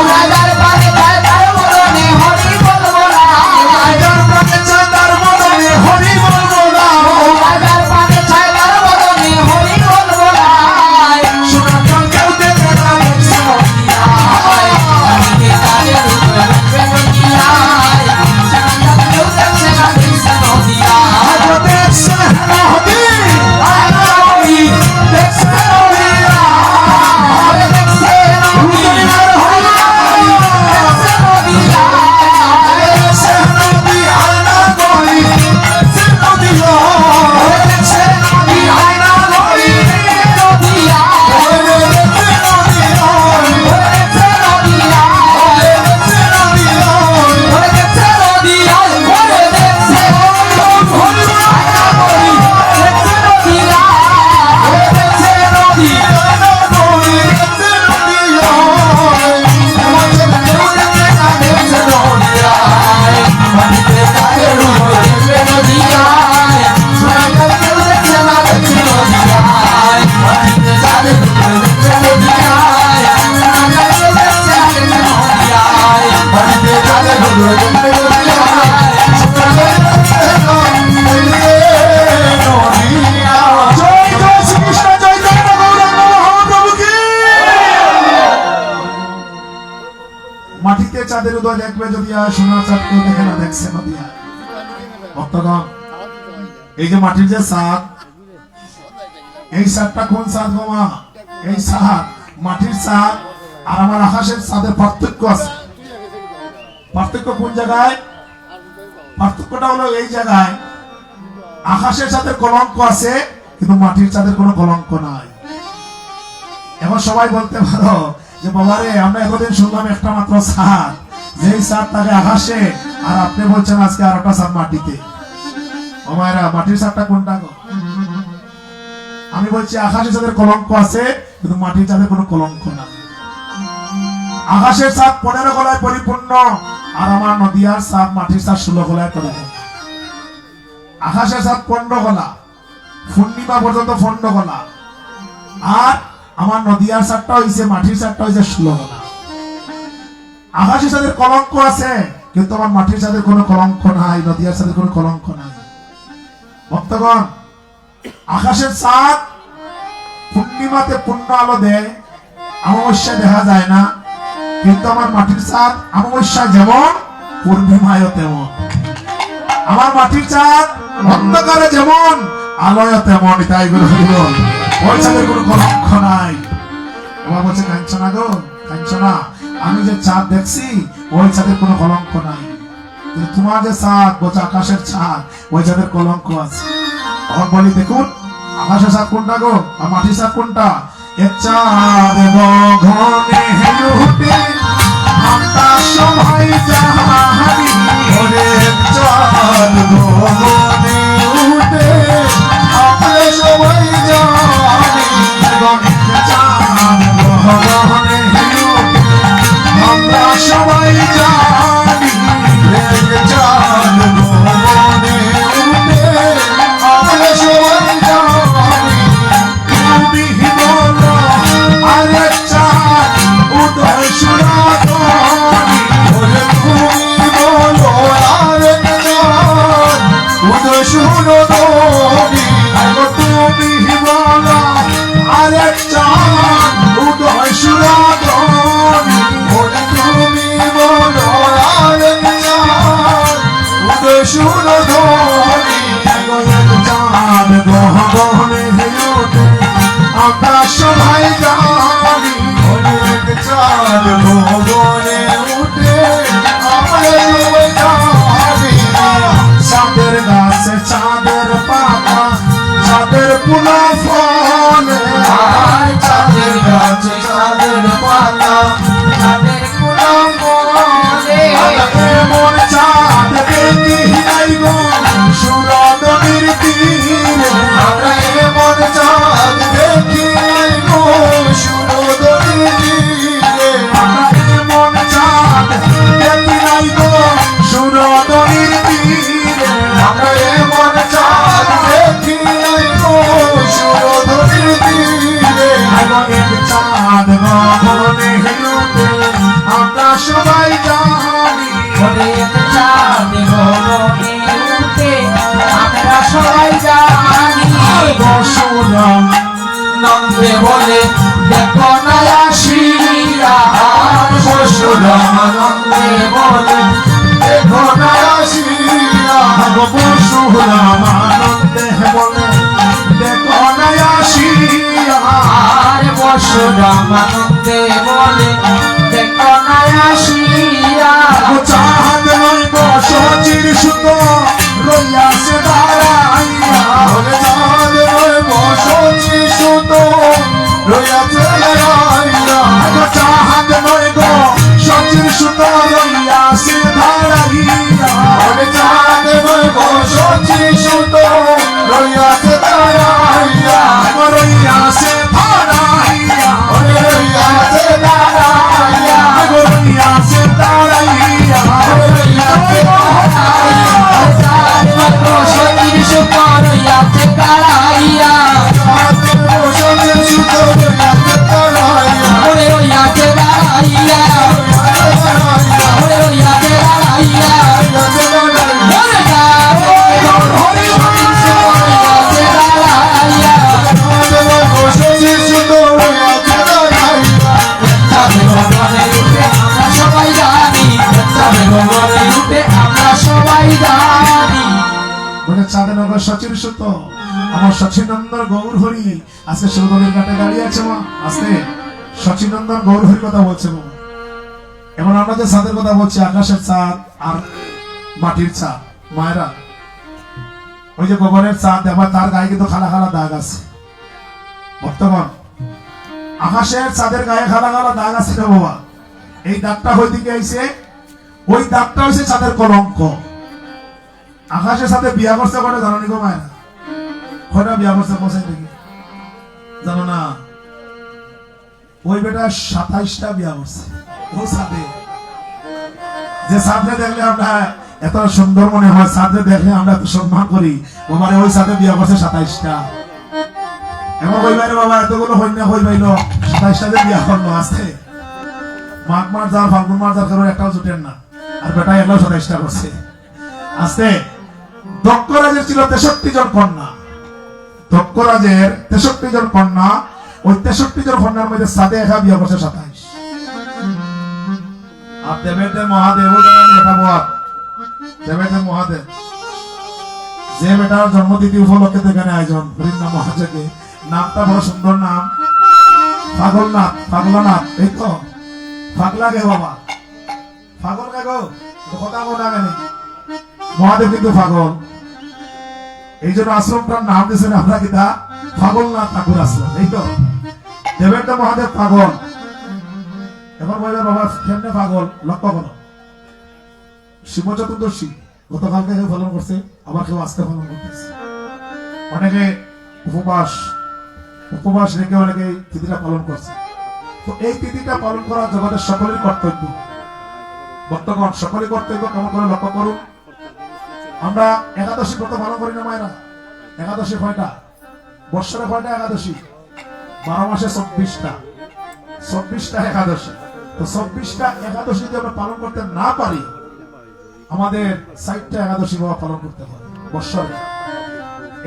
রাজার পারে তার তার মরণে হরি বলবো না যার প্রাণে চায় তার মদনে হরি বলা রাজার পারে ছায় তার মরণে হরি বলবো না সনাতন কেউ দেখে না দেখছে আজকে তাদের উপরে বেগুনিয়ায় সারা কেউ দেখছে না দেখছে নদিয়া আজ দেখছে নদী আলোই দেখছে নদীরা আরে দেখছে দুনিয়ার হলো দেখছে নদিয়া দেখছে নদী আয়না গলি দেখছে নদী দেখছে নদী আয়না গলি নদিয়া দেখছে নদী দেখছে নদিয়া দেখছে নদী দেখছে নদিয়া দেখছে হরি দেখছে নদিয়া দেখছে নদিয়া মাটিতে চাঁদের উদয় দেখবে যদি সোনার চাঁদ কেউ দেখে না দেখছে নদিয়া ভক্তগণ এই যে মাটির যে চাঁদ এই চাঁদটা কোন চাঁদ গোমা এই চাঁদ মাটির চাঁদ আর আমার আকাশের চাঁদের পার্থক্য আছে পার্থক্য কোন জায়গায় পার্থক্যটা হলো এই জায়গায় আকাশের চাঁদের কলঙ্ক আছে কিন্তু মাটির চাঁদের কোনো কলঙ্ক নাই এখন সবাই বলতে পারো যে বাবারে আমরা এতদিন শুনলাম একটা মাত্র চাঁদ যেই চাঁদ তাকে আকাশে আর আপনি বলছেন আজকে আর একটা চাঁদ মাটিতে আমারা মাটির চাঁদটা কোনটা গো আমি বলছি আকাশের চাঁদের কলঙ্ক আছে কিন্তু মাটির চাঁদের কোনো কলঙ্ক না আকাশের চাঁদ 15 গলায় পরিপূর্ণ আর আমার নদিয়ার চাঁদ মাটির চাঁদ 16 গলায় পরিপূর্ণ আকাশের চাঁদ 15 গলা পূর্ণিমা পর্যন্ত 15 গলা আর আমার নদিয়ার চাঁদটা হইছে মাটির চাঁদটা হইছে 16 গলা আকাশের চাঁদের কলঙ্ক আছে কিন্তু আমার মাটির চাঁদের কোনো কলঙ্ক নাই নদিয়ার চাঁদের কোনো কলঙ্ক নাই ভক্তগণ আকাশের চাঁদ পূর্ণিমাতে পূর্ণ আলো দেয় অমাবস্যা দেখা যায় না কিন্তু আমার মাটির চাঁদ অমাবস্যা যেমন পূর্ণিমায় তেমন আমার মাটির চাঁদ অন্ধকারে যেমন আলোয় তেমন তাই বলে ওই চাঁদের কোনো কলঙ্ক নাই আমার বলছে কাঞ্চনা গো কাঞ্চনা আমি যে চাঁদ দেখছি ওই চাঁদের কোনো কলঙ্ক নাই কিন্তু তোমার যে চাঁদ বলছে আকাশের চাঁদ ওই চাঁদের কলঙ্ক আছে আমার বলি দেখুন আকাশের চাঁদ কোনটা গো আর মাটির চাঁদ কোনটা এক চাঁদ গগনে উঠে আমরা সবাই জানি ওরে চাঁদ গগনে উঠে আমরা সবাই জানি চাঁদ গগনে উঠে আমরা সবাই জানি চাঁদ গগনে উঠে আমরা সবাই জানি তুমি বলো আরে চাঁদ উদয় সুরাতনি ওরে তুমি বলো আরে চাঁদ উদয় সুরাতনি আগো তুমি বলো আরে চাঁদ উদয় সুরাতনি ওরে তুমি বলো আরে চাঁদ উদয় সুরাতনি আগো চাঁদ গহনে ওঠে আমরা সবাই জানি অনেক চাঁদ গগনে উঠে আমরা সবাই জানি চাঁদের গাছে চাঁদের পাতা চাঁদের পুনা ফলে চাঁদের গাছে চাঁদের পাতা তাদের কোনো মনে এমন চাঁদ দেখি নাই গো সুরদনির তীরে আমরা এমন চাঁদ দেখি নাই গো সুরদনির তীরে আমরা এমন চাঁদ সবাই জানি হরির চাঁদ গগনে উঠে আমরা সবাই জানি পরশুরাম নন্দে বলে দেখো না আসিয়া পরশুরাম নন্দে বলে দেখো না আসিয়া পরশুরাম আনন্দে বলে দেখো না আসিয়া আর পরশুরাম নন্দে বলে দেখো না আসিয়া চাঁদ নইব সচির সুত রইয়াছে দাঁড়াইয়া চাঁদ নইব সচির সুত রইয়াছে দাঁড়াইয়া চাঁদ নইব সচির সুত রইয়াছে দাঁড়াইয়া চাঁদ নইব সচির সুত রইয়াছে দাঁড়াইয়া রইয়াছে দাঁড়াইয়া রইয়াছে দাঁড়াইয়া রইয়াছে দাঁড়াইয়া চাঁদনগর সচির সুত আমার সচিনন্দন গৌর হরি আজকে সৌদলের ঘাটে দাঁড়িয়ে আছে মা আজকে সচিনন্দন গৌর হরির কথা বলছে মা এখন আমরা যে চাঁদের কথা বলছি আকাশের চাঁদ আর মাটির চাঁদ মায়েরা ওই যে গোবরের চাঁদ আবার তার গায়ে কিন্তু খালা খালা দাগ আছে বর্তমান আকাশের চাঁদের গায়ে খালা খালা দাগ আছে না বাবা এই দাগটা হই দিকে আইছে ওই দাগটা হইছে চাঁদের কলঙ্ক আকাশের সাথে বিয়া করছে কটা জানো নি গো মায়েরা কটা বিয়া করছে পৌঁছাই দেখি জানো না ওই বেটা 27টা বিয়া করছে ও সাথে যে সাথে দেখলে আমরা এত সুন্দর মনে হয় সাথে দেখলে আমরা এত সম্মান করি বাবারে ওই সাথে বিয়া করছে 27টা এমন ওই বাইরে বাবা এতগুলো হইনা হই বাইল 27টা যে বিয়া করলো আসতে মাঘ মাস যার ফাল্গুন মাস যার কারো একটাও জুটেন না আর বেটা একটাও 27টা করছে আসতে দক্ষরাজের ছিল 63 জন কন্যা দক্ষরাজের 63 জন কন্যা ওই 63 জন কন্যার মধ্যে সাদে একা বিয়ে করছে 27 আর দেবের মহাদেব এটা বল দেবের মহাদেব যে বেটার জন্মতিথি উপলক্ষে এখানে আয়োজন বৃন্দা মহাজকে নামটা বড় সুন্দর নাম পাগলনাথ পাগলানাথ এই তো পাগলা গে বাবা পাগল গে গো কথা বলা গেলে মহাদেব কিন্তু পাগল এই জন্য আশ্রমটার নাম দিয়েছেন আমরা কিনা পাগলনাথ ঠাকুর আশ্রম এই তো দেবেন্দ্র মহাদেব পাগল এখন বলবেন বাবা কেমনে পাগল লক্ষ্য করো শিব চতুর্দশী গতকালকে কেউ পালন করছে আবার কেউ আজকে পালন করতেছে অনেকে উপবাস উপবাস রেখে অনেকে তিথিটা পালন করছে তো এই তিথিটা পালন করা জগতের সকলের কর্তব্য বর্তমান সকলের কর্তব্য কেমন করে লক্ষ্য করুন আমরা একাদশী ব্রত পালন করি না মায়েরা একাদশী কয়টা বৎসরে কয়টা একাদশী 12 মাসে 24টা একাদশী তো 24টা একাদশী যদি আমরা পালন করতে না পারি আমাদের 60টা একাদশী বাবা পালন করতে হবে বৎসরে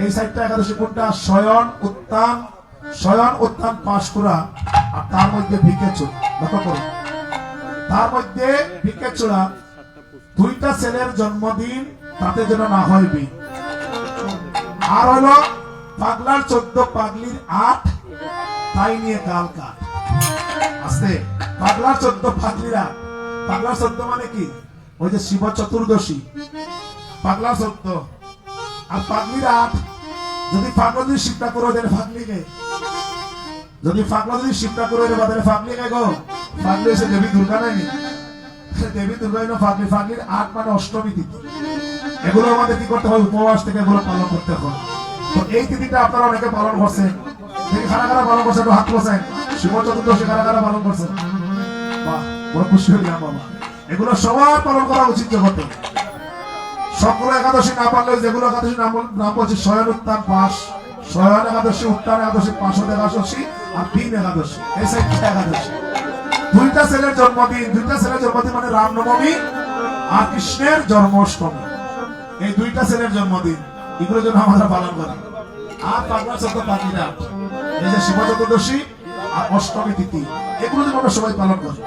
এই 60টা একাদশী কোনটা শয়ন উত্থান পাশ করা আর তার মধ্যে ভিক্ষে চোরা লক্ষ্য করুন তার মধ্যে ভিক্ষে চোরা 2টা ছেলের জন্মদিন তাতে যেন না হয় বিন আর হলো পাগলার 14 পাগলির 8 তাই নিয়ে গাল কাট আস্তে পাগলার 14 পাগলির 8 পাগলার 14 মানে কি ওই যে শিব চতুর্দশী পাগলার 14 আর পাগলির 8 যদি পাগলা যদি শিবটা করে দেন পাগলিকে যদি পাগলা যদি শিবটা করে দেন বাদে পাগলিকে গো পাগলি এসে দেবী দুর্গা নাই দেবী দুর্গা না পাগলি পাগলির 8 মানে অষ্টমী তিথি এগুলো আমাদের কি করতে হবে উপবাস থেকে এগুলো পালন করতে হবে তো এই তিথিটা আপনারা অনেকে পালন করছেন দেখি কারা কারা পালন করছেন হাত বসান শিব চতুর্দশী কারা কারা পালন করছেন বাহ বড় খুশি হইলাম বাবা এগুলো সবার পালন করা উচিত জগতে সবগুলো একাদশী না পারলে যেগুলো একাদশী নাম বলছি শয়ন উত্থান পাশ শয়ন একাদশী উত্থান একাদশী পাশদ একাদশী আর তিন একাদশী এই 4টা একাদশী দুইটা ছেলের জন্মদিন মানে রামনবমী আর কৃষ্ণের জন্মাষ্টমী, এই দুইটা ছেলের জন্মদিন, এগুলো জন্য আমরা পালন করি। আর বাংলা চোদ্দ পাখিরা, এই যে শিব চতুর্দশী আর অষ্টমী তিথি, এগুলো যেন আমরা সবাই পালন করি।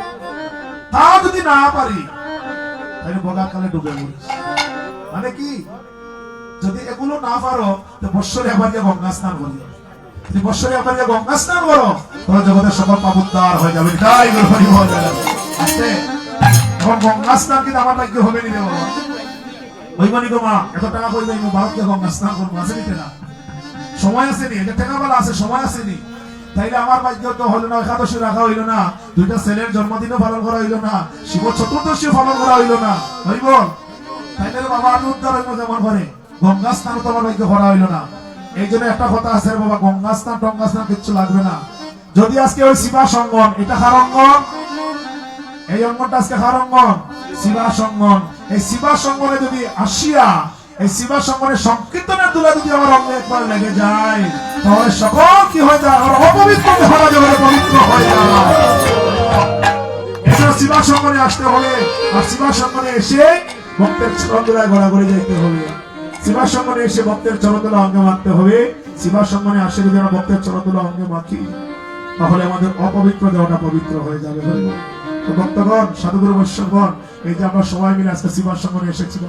তাও যদি না পারি তাহলে বগাকালে ডুবে পড়ি। মানে কি, যদি এগুলো না পারো তো বৎসরে একবার গিয়ে গঙ্গা স্নান করি। যদি বৎসরে একবার গিয়ে গঙ্গা স্নান করো তাহলে জগতের সকল পাপ উদ্ধার হয়ে যাবে। তাই হয়ে যাবে। এখন গঙ্গা স্নান কিন্তু আমার ভাগ্য হবে নি রে বাবা। ওই মানি গো মা, এত টাকা কই যাই ভারতকে গঙ্গা স্নান করবো, আছে নি টাকা? সময় আছে নি? এটা টাকা বলা আছে, সময় আছে নি? তাইলে আমার ভাগ্য তো হলো না, একাদশী রাখা হইলো না, দুইটা ছেলের জন্মদিনও পালন করা হইলো না, শিব চতুর্দশী পালন করা হইলো না, হইব? তাইলে বাবা আমি উদ্ধার হইব যেমন করে, গঙ্গা স্নান তো আমার ভাগ্য করা হইলো না। এই জন্য একটা কথা আছে বাবা, গঙ্গা স্নান টঙ্গা স্নান কিচ্ছু লাগবে না। যদি আজকে ওই শিবা সঙ্গন, এটা কার অঙ্গন? এই অঙ্গনটা আজকে কার অঙ্গন? শিবা সঙ্গন। এই শিবা সঙ্গনে যদি আসিয়া এই শিবা সঙ্গনের সংকীর্তনের দুলা যদি আমার অঙ্গে একবার লেগে যায়, তাহলে সকল কি হয়ে যায়, আমার অপবিত্র দেহরা যেভাবে পবিত্র হয়ে যায়। এছাড়া শিবা সঙ্গনে আসতে হবে, আর শিবা সঙ্গনে এসে ভক্তের চরণদোলায় ঘোরাঘুরি যাইতে হবে। শিবা সঙ্গনে এসে ভক্তের চরণদোলা অঙ্গে মাখতে হবে। শিবা সঙ্গনে আসে যদি আমরা ভক্তের চরণদোলা অঙ্গে মাখি, তাহলে আমাদের অপবিত্র দেহটা পবিত্র হয়ে যাবে। তো ভক্তগণ, সাধুগুরু বৈষ্ণবগণ, এই যে আমরা সবাই মিলে আজকে শিবা সঙ্গনে এসেছি,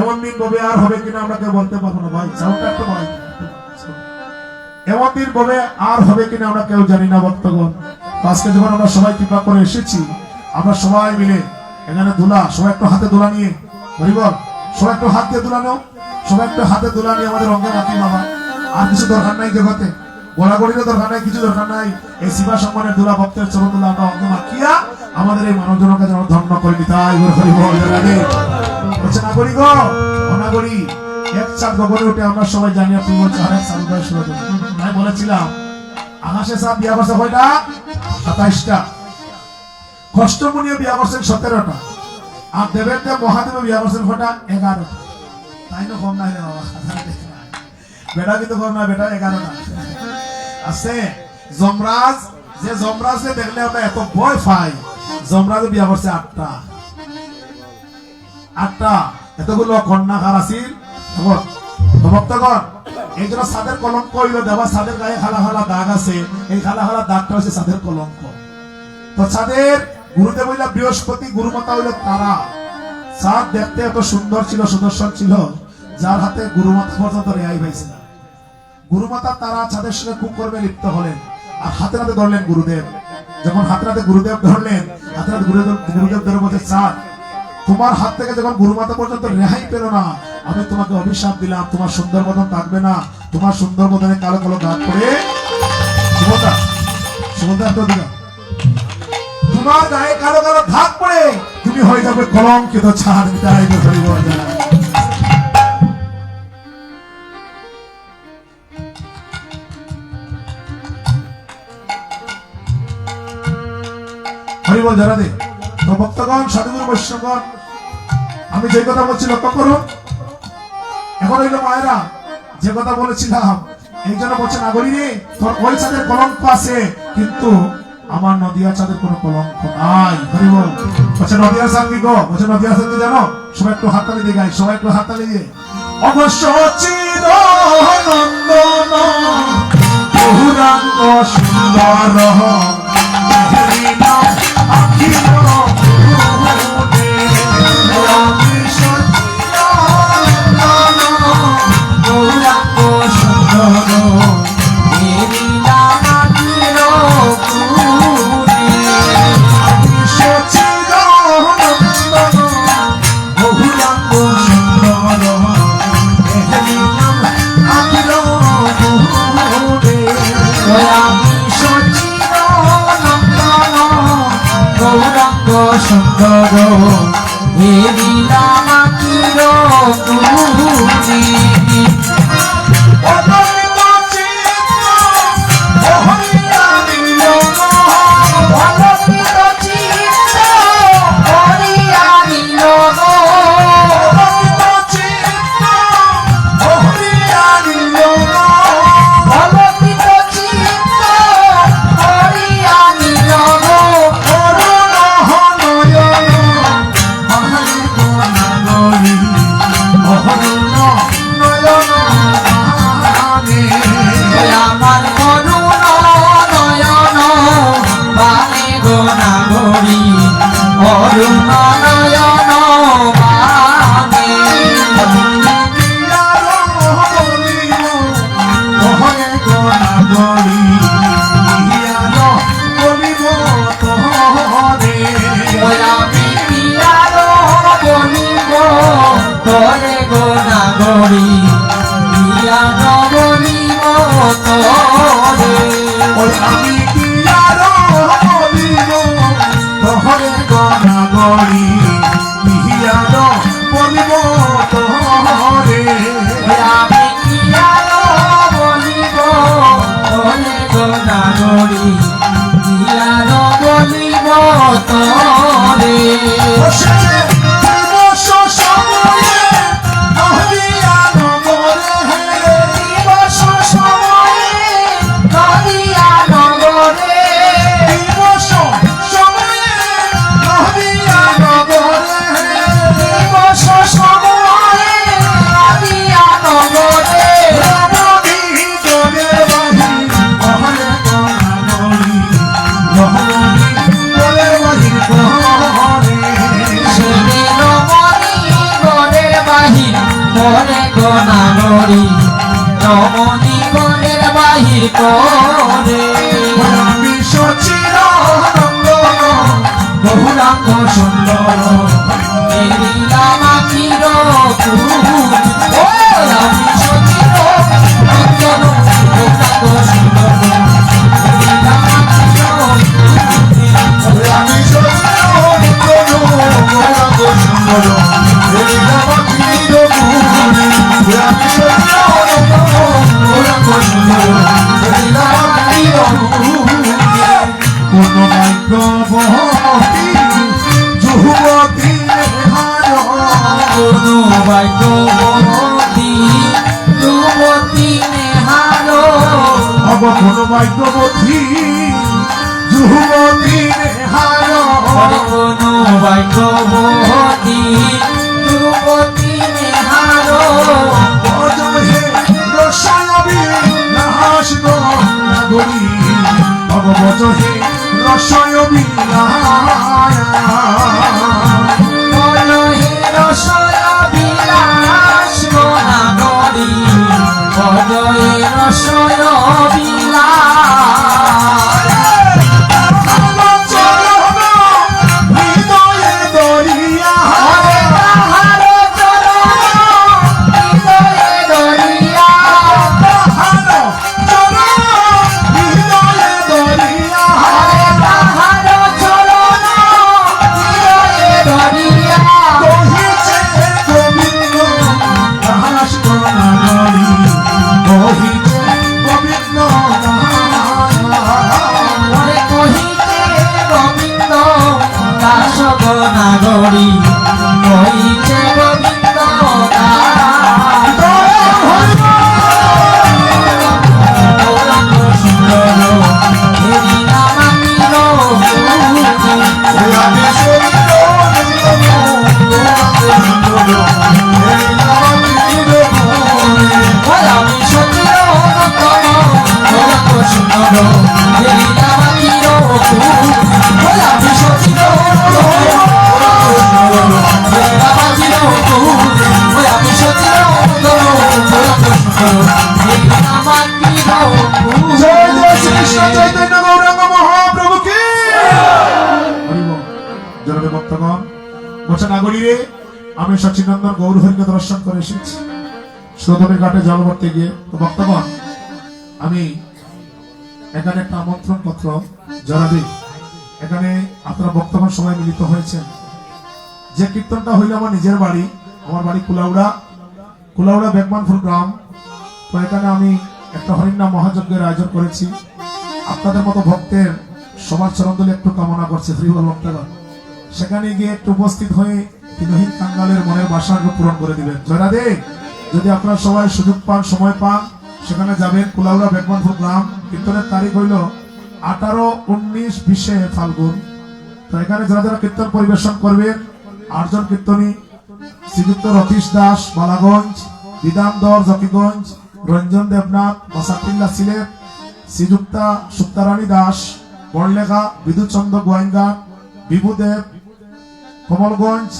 এমন দিন কবে আর হবে কিনা আমরা কেউ বলতে পারবো না ভাই। সাউন্ডটা একটু ভাই, এমন দিন কবে আর হবে কিনা আমরা কেউ জানি না ভক্তগণ। আজকে যখন আমরা সবাই কৃপা করে এসেছি, আমরা সবাই মিলে এখানে দুলা, সবাই একটু হাতে দুলা নিয়ে, হরিবল, সবাই একটু হাত দিয়ে দুলা নাও, সবাই একটু হাতে দুলা নিয়ে আমাদের অঙ্গে মাখি বাবা। আর কিছু দরকার নাই জগতে, গোড়াগড়িরও দরকার নাই, কিছু দরকার নাই। এই শিবা সম্মানের দুলা, ভক্তের চরণ দুলা আমরা অঙ্গে মাখিয়া আমাদের এই মানব জনকে যেন ধন্য করে নিতাই হরিবল। হচ্ছে নাগরি গো, অনাগরি এক চাঁদ গগনে উঠে আমরা সবাই জানি আপনি বলছে আরেক চাঁদ শুরু। আমি বলেছিলাম আকাশে চাঁদ বিয়া করছে কয়টা? 27টা। কষ্টমুনিও বিয়া করছেন 17টা। আর দেবের দেব মহাদেব বিয়া করছেন কয়টা? 11টা। তাই না কম নাই রে বাবা, বেটা কিন্তু কম না, বেটা 11টা আছে। যমরাজ, যে যমরাজে দেখলে আমরা এত ভয় পাই, যমরাজে বিয়া করছে 8টা। 8টা। এতগুলো কন্যা কার আছিল? ভক্তগণ, এই জন্য সাদের কলঙ্ক হইল দেবা, সাদের গায়ে খালা খালা দাগ আছে, এই খালা খালা দাগটা হচ্ছে সাদের কলঙ্ক। তো সাদের গুরুদেব হইলা বৃহস্পতি, গুরুমাতা হইল তারা। চাঁদ দেখতে এত সুন্দর ছিল, সুদর্শন ছিল, যার হাতে গুরুমাতা পর্যন্ত রেহাই পাইছে না। গুরুমাতা তারা চাঁদের সঙ্গে খুব করবে লিপ্ত হলেন, আর হাতে হাতে ধরলেন গুরুদেব। যখন হাতে হাতে গুরুদেব ধরলেন, হাতে হাতে গুরুদেব ধরে বলছে, চাঁদ তোমার হাত থেকে যখন গুরুমাতা পর্যন্ত রেহাই পেল না, আমি তোমাকে অভিশাপ দিলাম, তোমার সুন্দর বদন থাকবে না, তোমার সুন্দর বদনে কালো কালো দাগ পড়ে তোমার গায়ে কালো কালো দাগ পড়ে তুমি হয়ে যাবে কলঙ্কিত ছাড়। হরিবল যারা দে। তো ভক্তগণ, সাধুগুরু বৈষ্ণবগণ, আমি যে কথা বলছি লক্ষ্য করুন। এখন হইল মায়েরা, যে কথা বলেছিলাম, এই জন্য বলছে নাগরী রে, তোর ওই চাঁদের কলঙ্ক আছে, কিন্তু আমার নদিয়া চাঁদের কোনো কলঙ্ক নাই। হরিবল বলছে নদিয়া চাঁদ কি গো? বলছে নদিয়া চাঁদ কি জানো? সবাই একটু হাততালি দিয়ে গাই, সবাই একটু হাততালি দিয়ে। অবশ্য চিরনন্দন বহুরাঙ্গ সুন্দর সুন্দর হে লীলা মাতির তুমি নগরী অরুণ নয়ন বাণী আমি পিয়ারো বলিব তোরে গো নাগরী পিয়া নগরিব তোরে আমি কি আরো বলিব তোহরে গনাগরি ইহিয়ার বলিব তোহরে আমি পিয়ারো বলিব তোরে গো নাগরী পিয়া নগরিব তোরে বসে দিবস সময়ে নহদিয়া নগরে দিবস সময়ে নদিয়া নগরে দিবস সময়ে নহদিয়া নগরে দিবস সময়ে নদিয়া নগরে রমণী গরে বাহি নহরে গনাগরি রমণী গরে বাহি নহরে সেনে রমণী গণের বাহির করে গণাগরি রমণী গণের বাহির করে আমি সচির বহুরাঙ্গ সুন্দর এরিলাম আখির ফুল ও আমি সচির রঞ্জন গোলাপ সুন্দর এরিলাম আখির আমি সচির বহুরাঙ্গ সুন্দর এই নামাকির গুণে আমি সচির বহুরাঙ্গ সুন্দর এই নামাকির গুণে কোন ভাগ্য বহতি যুবতী হার কোনো ভাগ্যবতী যুবতী নেহারো কোন ভাগ্যবতী যুবতী হার কোনো ভাগ্যবতী যুবতী নেহারো অজয়ে রসায়বী লাহাস গরি ভগবজহে রসায়বী বলহে রসয় বিলাস গণাগরি বলহে রসয় বিলাস হৃদয়ে দরিয়া হরে তাহার চরণ হৃদয়ে দরিয়া হৃদয়ে দরিয়া হরে তাহার চরণ হৃদয়ে দরিয়া কহিছে গোবিন্দ দাস গণাগরি কহিছে গোবিন্দ হরে কহিছে গোবিন্দ দাস গণাগরি কহিছে গোবিন্দ দাস গৌরাঙ্গ সুন্দর হেরি নামানির আমি সতীর অন্যতম গৌরাঙ্গ সুন্দর হেরি নামানির আমি সতীর আমি সতীর জয় জয় শ্রীকৃষ্ণ চৈতন্য গৌরাঙ্গ মহাপ্রভু কি জনবে ভক্তগণ বলছেন নাগরীরে আমি সচিনন্দন গৌর হরিকে দর্শন করে এসেছি সুরধনের ঘাটে জল ভরতে গিয়ে তো ভক্তগণ আমি এখানে একটা আমন্ত্রণ পত্র জানাবি এখানে আপনারা ভক্তগণ সবাই মিলিত হয়েছেন যে কীর্তনটা হইল আমার নিজের বাড়ি আমার বাড়ি কুলাউড়া বেগমানপুর গ্রাম তো এখানে আমি একটা হরিনাম মহাযজ্ঞের আয়োজন করেছি আপনাদের মতো ভক্তের সবার চরণদলে একটু কামনা করছে শ্রীবল ভক্তগণ সেখানে গিয়ে একটু উপস্থিত হয়ে তিনহীন কাঙ্গালের মনের বাসনাকে পূরণ করে দিবেন জয়রাধে যদি আপনারা সবাই সুযোগ পান সময় পান সেখানে যাবেন কুলাউড়া বেগমানপুর গ্রাম কীর্তনের তারিখ হইল 18, 19, 20 ফাল্গুন তো এখানে যারা যারা কীর্তন পরিবেশন করবেন 8 জন কীর্তনী শ্রীযুক্ত রতীশ দাস বালাগঞ্জ বিধান দর জকিগঞ্জ রঞ্জন দেবনাথ বসাতিল্লা সিলেট শ্রীযুক্তা সুক্তারানী দাস বড়লেখা বিদ্যুৎ চন্দ্র গোয়েঙ্গা বিভুদেব, কমলগঞ্জ,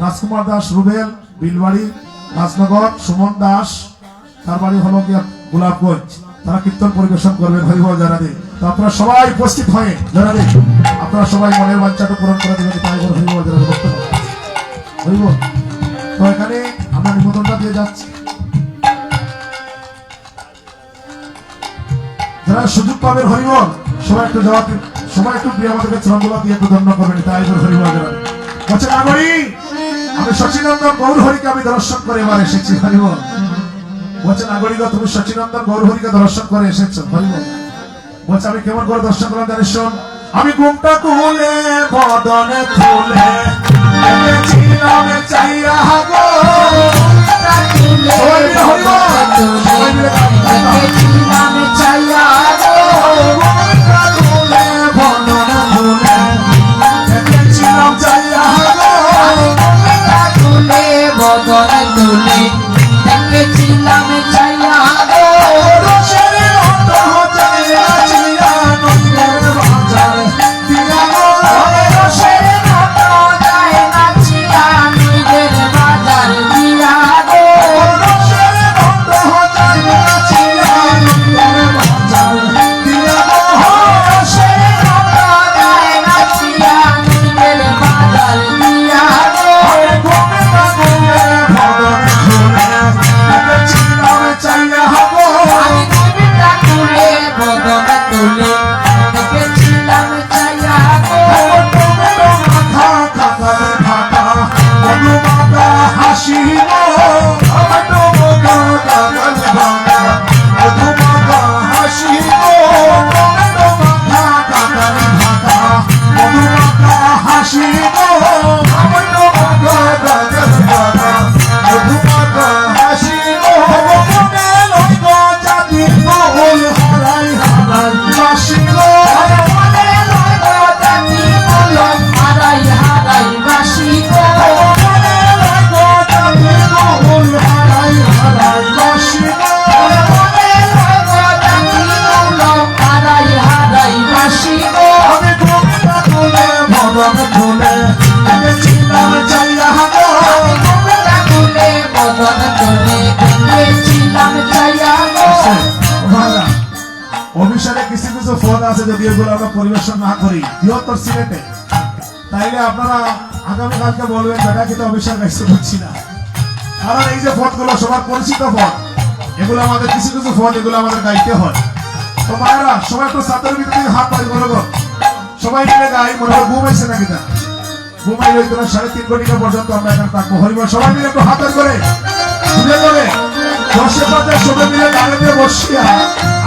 রাজকুমার দাস রুবেল, বিলবাড়ি, রাজনগর, সুমন দাস, তার বাড়ি হলো গিয়া গোলাপগঞ্জ। তারা কীর্তন পরিবেশন করবেন হরিবল জানাতে। তো আপনারা সবাই উপস্থিত হয়ে জানাতে, আপনারা সবাই মনের বাঞ্ছাটা পূরণ করে দেবেন, তাই বলে হরিবল জানাতে বক্তব্য হরিবল। তো এখানে আমরা নিমন্ত্রণটা দিয়ে যাচ্ছি, যারা সুযোগ পাবেন হরিবল সবাই একটু জবাব, সবাই একটু প্রিয় আমাদেরকে চরণদোলা দিয়ে একটু ধন্য করবেন, তাই বলে হরিবল জানাতে বলছে নাগরী। আমি সচিনন্দন গৌরহরিকে আমি দর্শন করে এবার এসেছি হরিবল। বলছে নাগরিক তুমি সচিনন্দন গৌরহরিকে দর্শন করে এসেছো হরিবল। বলছে আমি কেমন করে দর্শন করলাম জানিস? শোন, আমি ঘুমটা তুলে বদনে তুলে দেখেছিলাম চাইয়া গো। সবাই মিলে হরিবল, সবাই মিলে দেখেছিলাম চাইয়া গো। ঘুমটা তুলে বদনে তুলে দেখেছিলাম চাইয়া গো। তুলে বদনে তুলে দেখেছিলাম চাইয়া গো। রসের রত চাইয়া চাইয়া নন্দের বাজারে দিয়া গো। রসের মতো যায় নাচিয়া নিজের বাজার দিয়া গো। রসের রত চাইয়া চাইয়া নন্দের বাজারে দিয়া গো। রসের মতো যায় নাচিয়া নিজের বাজার দিয়া গো। আমি ঘুমটা তুলে বদনে তুলে দেখেছিলাম চাইয়া গো। আমি ঘুমটা তুলে বদনে তুলে দেখেছিলাম চাইয়া গো। টমেটো মাথা কাকারে ভাতা মধুমাতা হাসি গো। টমেটো মাথা কাকারে ভাতা মধুমাতা হাসি গো। টমেটো মাথা কাকারে ভাতা মধুমাতা হাসি গো। টমেটো মাথা কাকারে ভাতা মধুমাতা হাসি গো। মনে লই গো জাতি গোল হারাই হারাই বাসি গো। মনে লয় গো জাতি বলো হারাই হারাই বাসি গো। মনে লই গো জাতি গোল হারাই হারাই বাসি গো। মনে লয় গো জাতি বলো হারাই হারাই বাসি গো। আমি ঘুমটা তুলে ভবন তুলে দেখেছিলাম চাইয়া গো। আমি ঘুমটা তুলে বদনে তুলে দেখেছিলাম চাইয়া গো। ভাইরা, অভিষেকে কিছু কিছু পদ আছে যদি এগুলো আমরা পরিবেশন না করি বৃহত্তর সিলেটে, তাইলে আপনারা আগামীকালকে বলবেন দাদা কিন্তু অভিষেক গাইতে পারছি না। কারণ এই যে পদগুলো সবার পরিচিত পদ, এগুলো আমাদের কিছু কিছু পদ এগুলো আমাদের গাইতে হয়। তো মায়েরা সবাই একটু ছাত্রের ভিতরে থেকে হাত পাই বলো গো। সবাই মিলে গাই, মনে হয় ঘুম হয়েছে নাকি তা ঘুমাই রইতে 3.5 ঘন্টা পর্যন্ত আমরা এখানে থাকবো হরিবল। সবাই মিলে একটু হাতের করে ঘুরে করে দশে পাতে সবাই মিলে গানে দিয়ে বসিয়া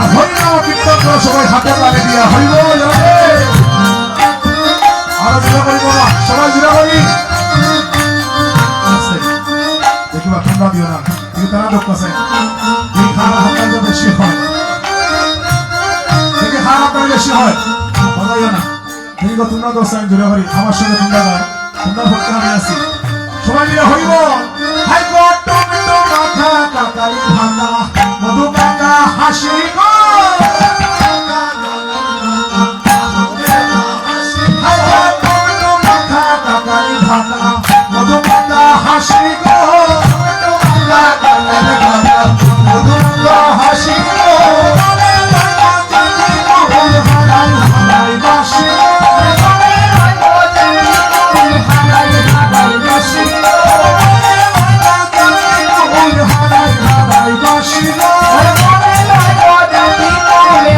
আর হরিনাম কীর্তন করে সবাই হাতে তালে দিয়া হরিবল জয়। আরো জোরে করি বাবা, সবাই জোরে করি। আস্তে। দেখিবা ঠান্ডা দিও না, কিন্তু তারা দুঃখ আছে এই খানা হাতটা বেশি হয়, দেখে খানা হাতটা বেশি হয় বাজাইও না। ঠিক আছে তোমরা দোষ আমি জোরে করি, আমার সঙ্গে তোমরা গায়, তোমরা ভক্ত আমি আছি। সবাই মিলে হরিবল। হাই গো টমেটো মাথা কাকারি ভাতা মধু কাকা হাসি গো। হাই গো টমেটো মাথা কাকারি ভাতা মধু কাকা হাসি গো। টমেটো মাথা কাকারি ভাতা মধু কাকা হাসি গো। হারাই হারাই বাসি গো। মনে লয় গো জাতি বলো হারাই হারাই বাসি গো। হারাই হারাই বাসি গো। মনে লয় গো জাতি বলো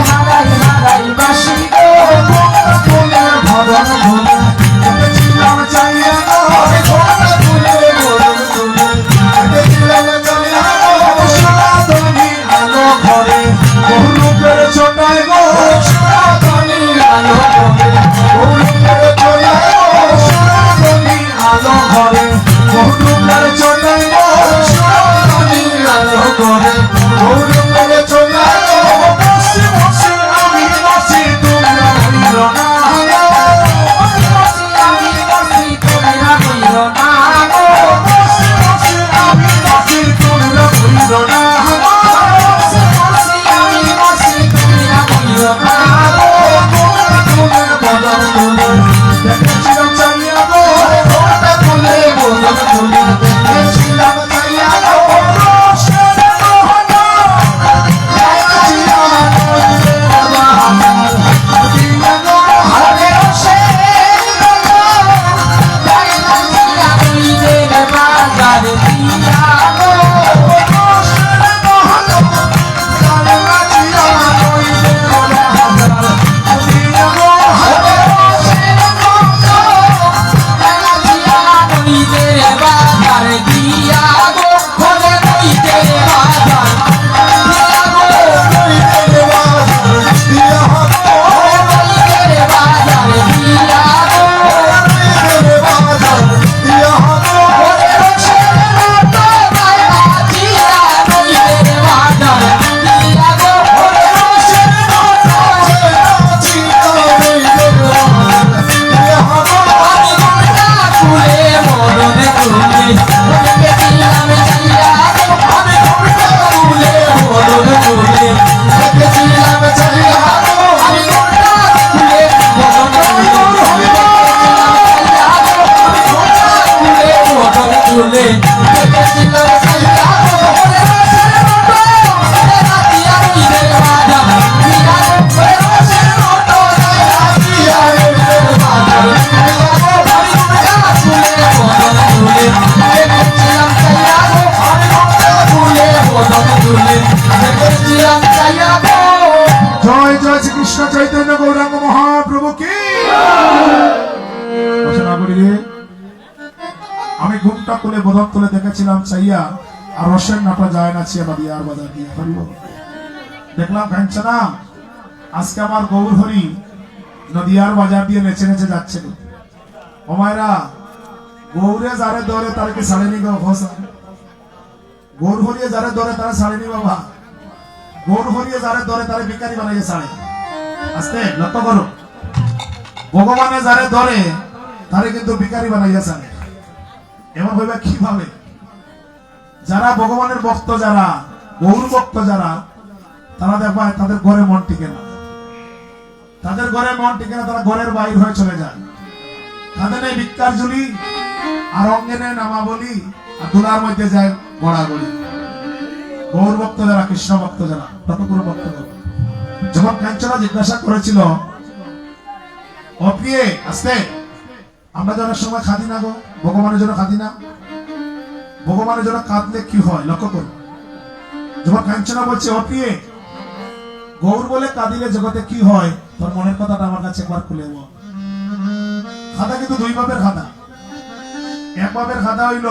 মনটা খুলে বদন তুলে দেখেছিলাম চাইয়া আর রসের নাটা যায় না ছিয়া নদিয়ার বাজার দিয়া হরিব দেখলাম কাঞ্চনা আজকে আমার গৌর হরি নদিয়ার বাজার দিয়ে নেচে নেচে যাচ্ছে গো। ও মায়েরা গৌরে যারে দরে তার কি ছাড়েনি গো ঘোষা গৌর হরিয়ে যারে দরে তারা ছাড়েনি বাবা গৌর হরিয়ে যারে দরে তারে ভিখারি বানাইয়ে ছাড়ে আস্তে লক্ষ্য করো ভগবানে যারে ধরে তারে কিন্তু ভিখারি বানাইয়া ছাড়ে এমন হইবা কিভাবে যারা ভগবানের ভক্ত যারা গৌর ভক্ত যারা তারা দেখবা তাদের ঘরে মন টিকে না তাদের ঘরে মন টিকে না তারা ঘরের বাইর হয়ে চলে যায় তাদের নেই ভিক্ষার ঝুলি আর অঙ্গে নেই নামাবলি আর দুলার মধ্যে যায় গড়াগড়ি গৌর ভক্ত যারা কৃষ্ণ ভক্ত যারা ততগুলো ভক্ত যারা যখন কাঞ্চনা জিজ্ঞাসা করেছিল অপ্রিয়ে আস্তে আমরা যে অনেক সময় খাদি না গো ভগবানের জন্য খাদি না ভগবানের জন্য কাঁদলে কি হয় লক্ষ্য করো যখন কাঞ্চনা বলছে অপ্রিয়ে গৌর বলে কাঁদিলে জগতে কি হয় তোর মনের কথাটা আমার কাছে একবার খুলে বল খাতা কিন্তু দুই ভাবের খাতা এক ভাবের খাতা হইল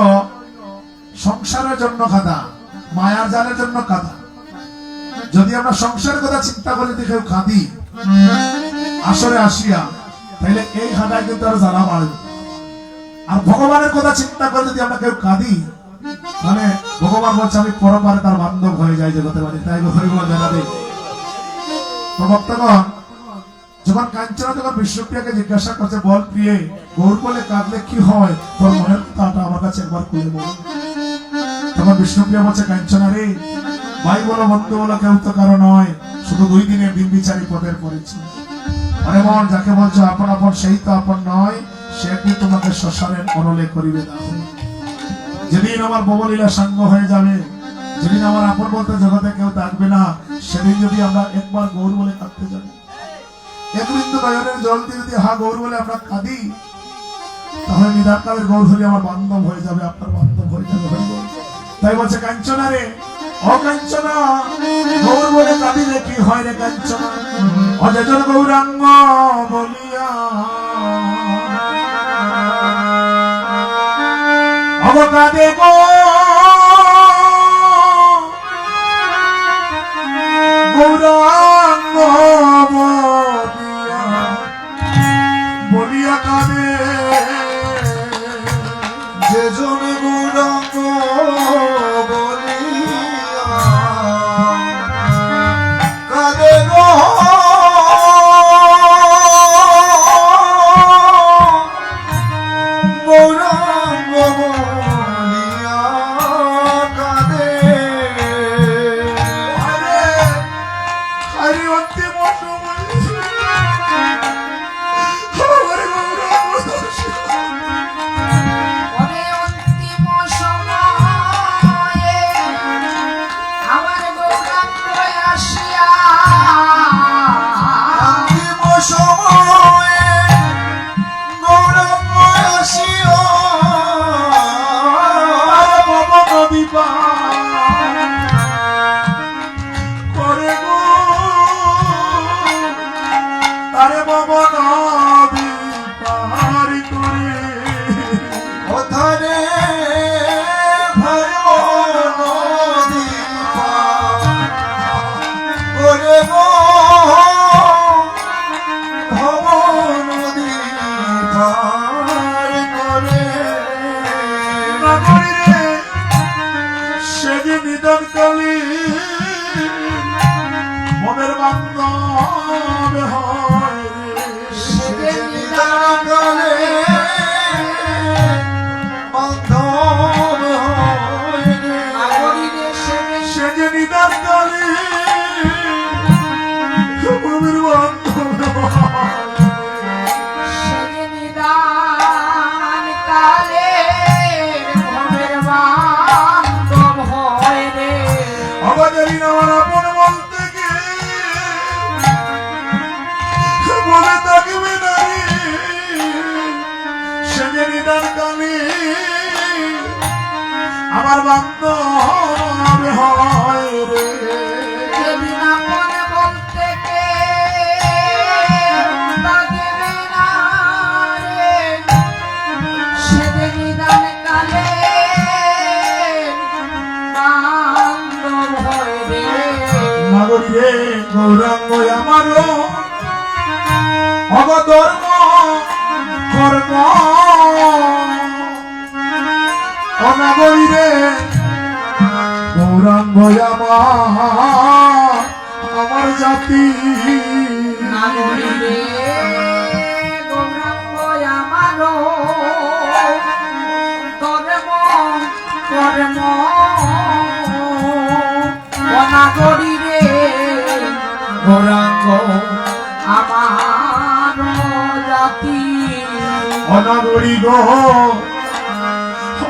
সংসারের জন্য খাতা মায়ার জালের জন্য খাতা যদি আমরা সংসারের কথা চিন্তা করে যদি কেউ কাঁদি আসরে আসিয়া তাহলে এই খাতায় কিন্তু আর জ্বালা বাড়বে আর ভগবানের কথা চিন্তা করে যদি আমরা কেউ কাঁদি মানে ভগবান বলছে আমি পরপারে তার বান্ধব হয়ে যাই জগতে বাড়ি তাই হরিগুলো জানা দেয় তো ভক্তগণ যখন কাঞ্চনা যখন বিষ্ণুপ্রিয়াকে জিজ্ঞাসা করছে বল প্রিয়ে গৌর বলে কাঁদলে কি হয় তোর মনের কথাটা আমার কাছে একবার খুলে বল তখন বিষ্ণুপ্রিয়া বলছে কাঞ্চনা রে ভাই বলো বন্ধু বলো কেউ তো কারো নয় শুধু 2 দিনের দিন বিচারি পদের পড়েছে আরে মন যাকে বলছো আপন আপন সেই তো আপন নয় সে একদিন তোমাকে শ্মশানের অনলে করিবে দাও যেদিন আমার ববলীলা সাঙ্গ হয়ে যাবে যেদিন আমার আপন বলতে জগতে কেউ থাকবে না সেদিন যদি আমরা একবার গৌর বলে কাঁদতে যাবো এক বিন্দু নয়নের জল দিয়ে যদি হা গৌর বলে আমরা কাঁদি তাহলে নিদাকালের গৌর হলে আমার বান্ধব হয়ে যাবে আপনার বান্ধব হয়ে যাবে তাই বলছে কাঞ্চনা রে ও কাঞ্চনা গৌর বলে কাঁদিলে কি হয় রে কাঞ্চনা অযজন গৌরাঙ্গ বলিয়া অবকাদে গো গৌরাঙ্গ বলিয়া কাঁদে যে জন গৌরাঙ্গ বলিয়া কাঁদে গো গৌরাঙ্গ বলিয়া কাঁদে হরি অন্তিম ওরে অন্তিম সময়ে আমার গৌরাঙ্গ আসিয়া অন্তিম সময়ে গৌরাঙ্গ আসিও পবন বিপাক করে গো তারে পবন বিপার করে ওধারে ভয় নদী করে গো ভব নদী পার করে সে যে নিধন কালী মনের বান্ধব হয় সে যে নিধন কালে বান্ধব হয় সে যে নিধন কালী মনের বান্ধব হয় নিদান কালে ভবের বান্ধব হয় রে আমাদের আমার আপন বলতে গিয়ে বলে থাকবে না রে সে যে নিদান কালে আমার বান্ধব হয় রে যেদিন আপন বলতে কে থাকবে না রে সেদিন নিদান কালে গৌরাঙ্গ আমার অবধর্ম কর্ম অনাগরী রে গৌরাঙ্গ আমার জাতি নাগরী রে গৌরাঙ্গ আমারো ধর্ম কর্ম অনাগরী রে গৌরাঙ্গ আমার জাতি অনাগরী গো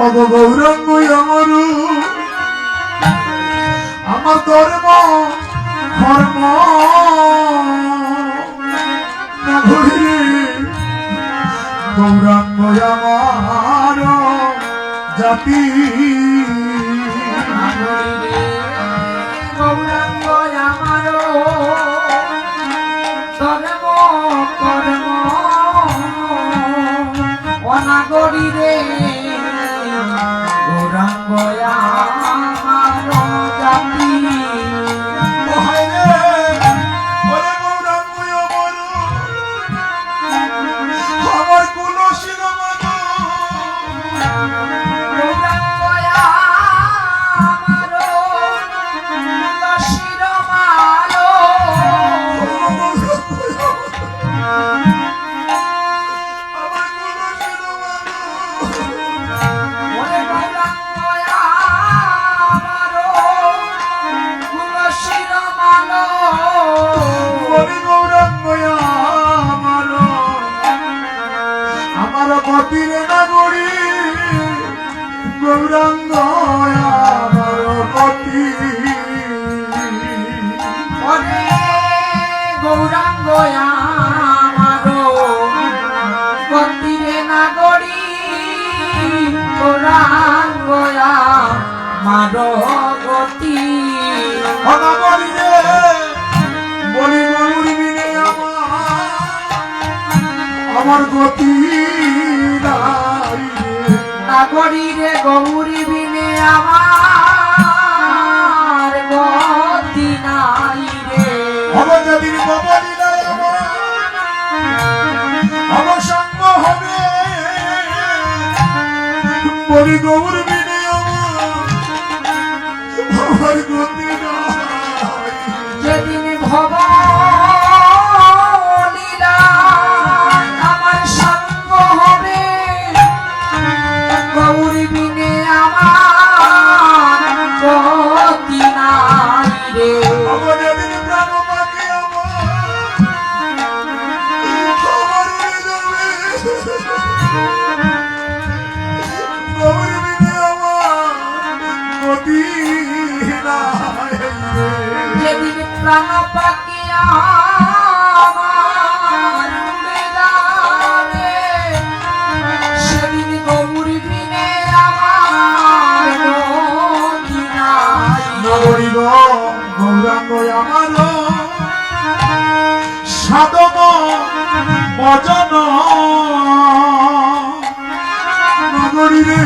অগ গৌরাঙ্গ আমার ধর্ম কর্ম নাগরী গৌরাঙ্গ আমার জাতি নাগরী রে গৌরাঙ্গ আমারো ধর্ম কর্ম অনাগরী রে গৌরাঙ্গ আমার জাতি ওরে গৌরাঙ্গ আমার কুল শিরোমণি গৌরাঙ্গ আমারো শিরোমালো ওরে গৌরাঙ্গ আমারো শিরোমালো আমার গতির নাগরী গৌরাঙ্গ আমার গতি ওরে গৌরাঙ্গ আমারো গতিরে নাগরী গৌরাঙ্গ আমারো গতি অনাগরী রে বলি গৌরী রে আমার গতি নাই রে নাগরী রে গৌরী বিনে আমার গতি নাই রে আমার যাদির বাবারি নাই আমার সঙ্গ হবে বলি গৌর বিনে আমার গতি নাই যেদিন ভব লীলা আমার সঙ্গ হবে গৌরী বিনে আমার গতি নাই রে আমার যাদির প্রাণ পাখি আমার উড়ে যাবে গৌর বিনে আমার গতি নাই রে। যেদিন প্রাণ পাখি আমার উড়ে যাবে সেদিন গৌরী বিনে আমার গতি নাই রে। নগরী গো গৌরাঙ্গ আমার সাধন ভজন নগরী রে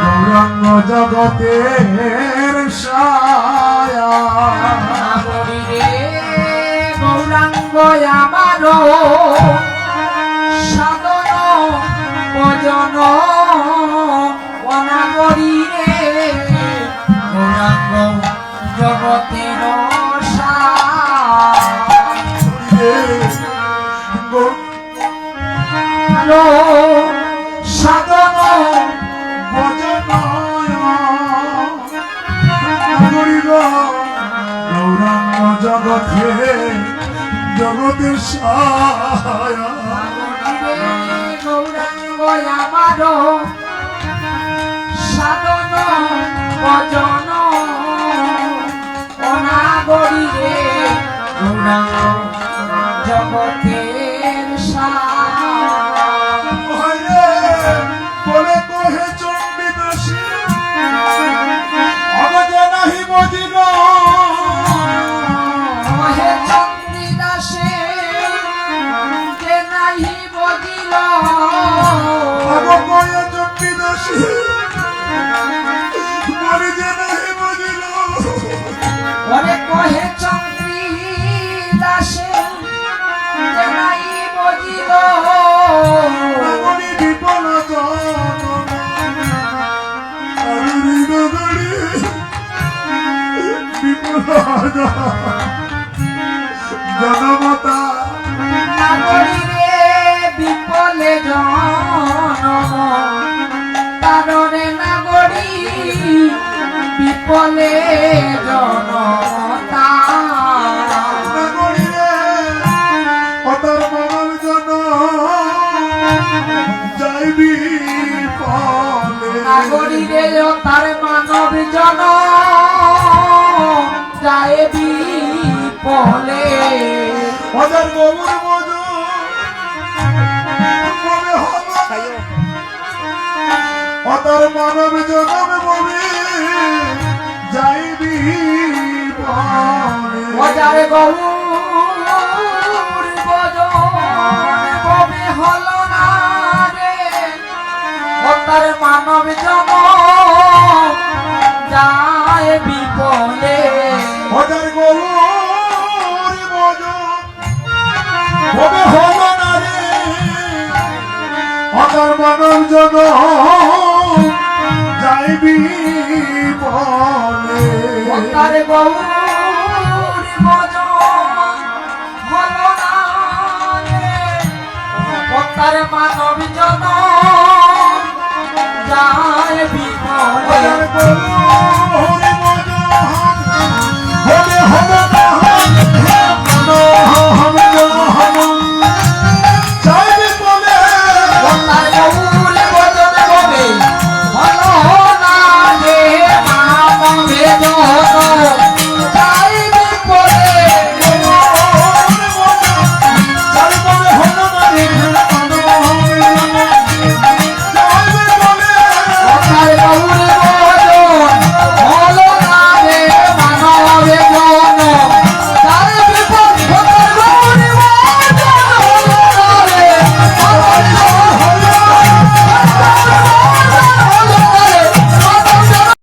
গৌরাঙ্গ জগতের ছায়া নাগরী রে গৌরাঙ্গ আমারো সাধন ভজন অনাগরী রে গৌরাঙ্গ জগতের সাধন ভজন নগরী গো গৌরাঙ্গ জগতের ছায়া গৌরাঙ্গ আমারো সাধন ভজন অনাগরী রে গৌরাঙ্গ জগতের বলে কহে চণ্ডী দাসী আমাদের নাহি বদিল মহে চন্দ্রী দাসে যে নাহি বদিল কহে চণ্ডী দাসী বলি যে নাহি বদিল ওরে কহে চন্দ্রী জনম তারণে নাগরী বিপলে জনতা নাগরিরে অতর মানব জন যাইবি পলে নাগরী রে তার মানব জন যায় বিপলে অতর গৌর মজ মনে হলো অতর মানব জনম বলে যাইবি পলে মজার গৌর ববে হলো না রে ও তার মানব জন যায় বিপলে অতর গৌর মজ বলে হলো না রে অতর মানব জন যাইবি পলে ও তার গৌর হলো না রে ও তার মানব জন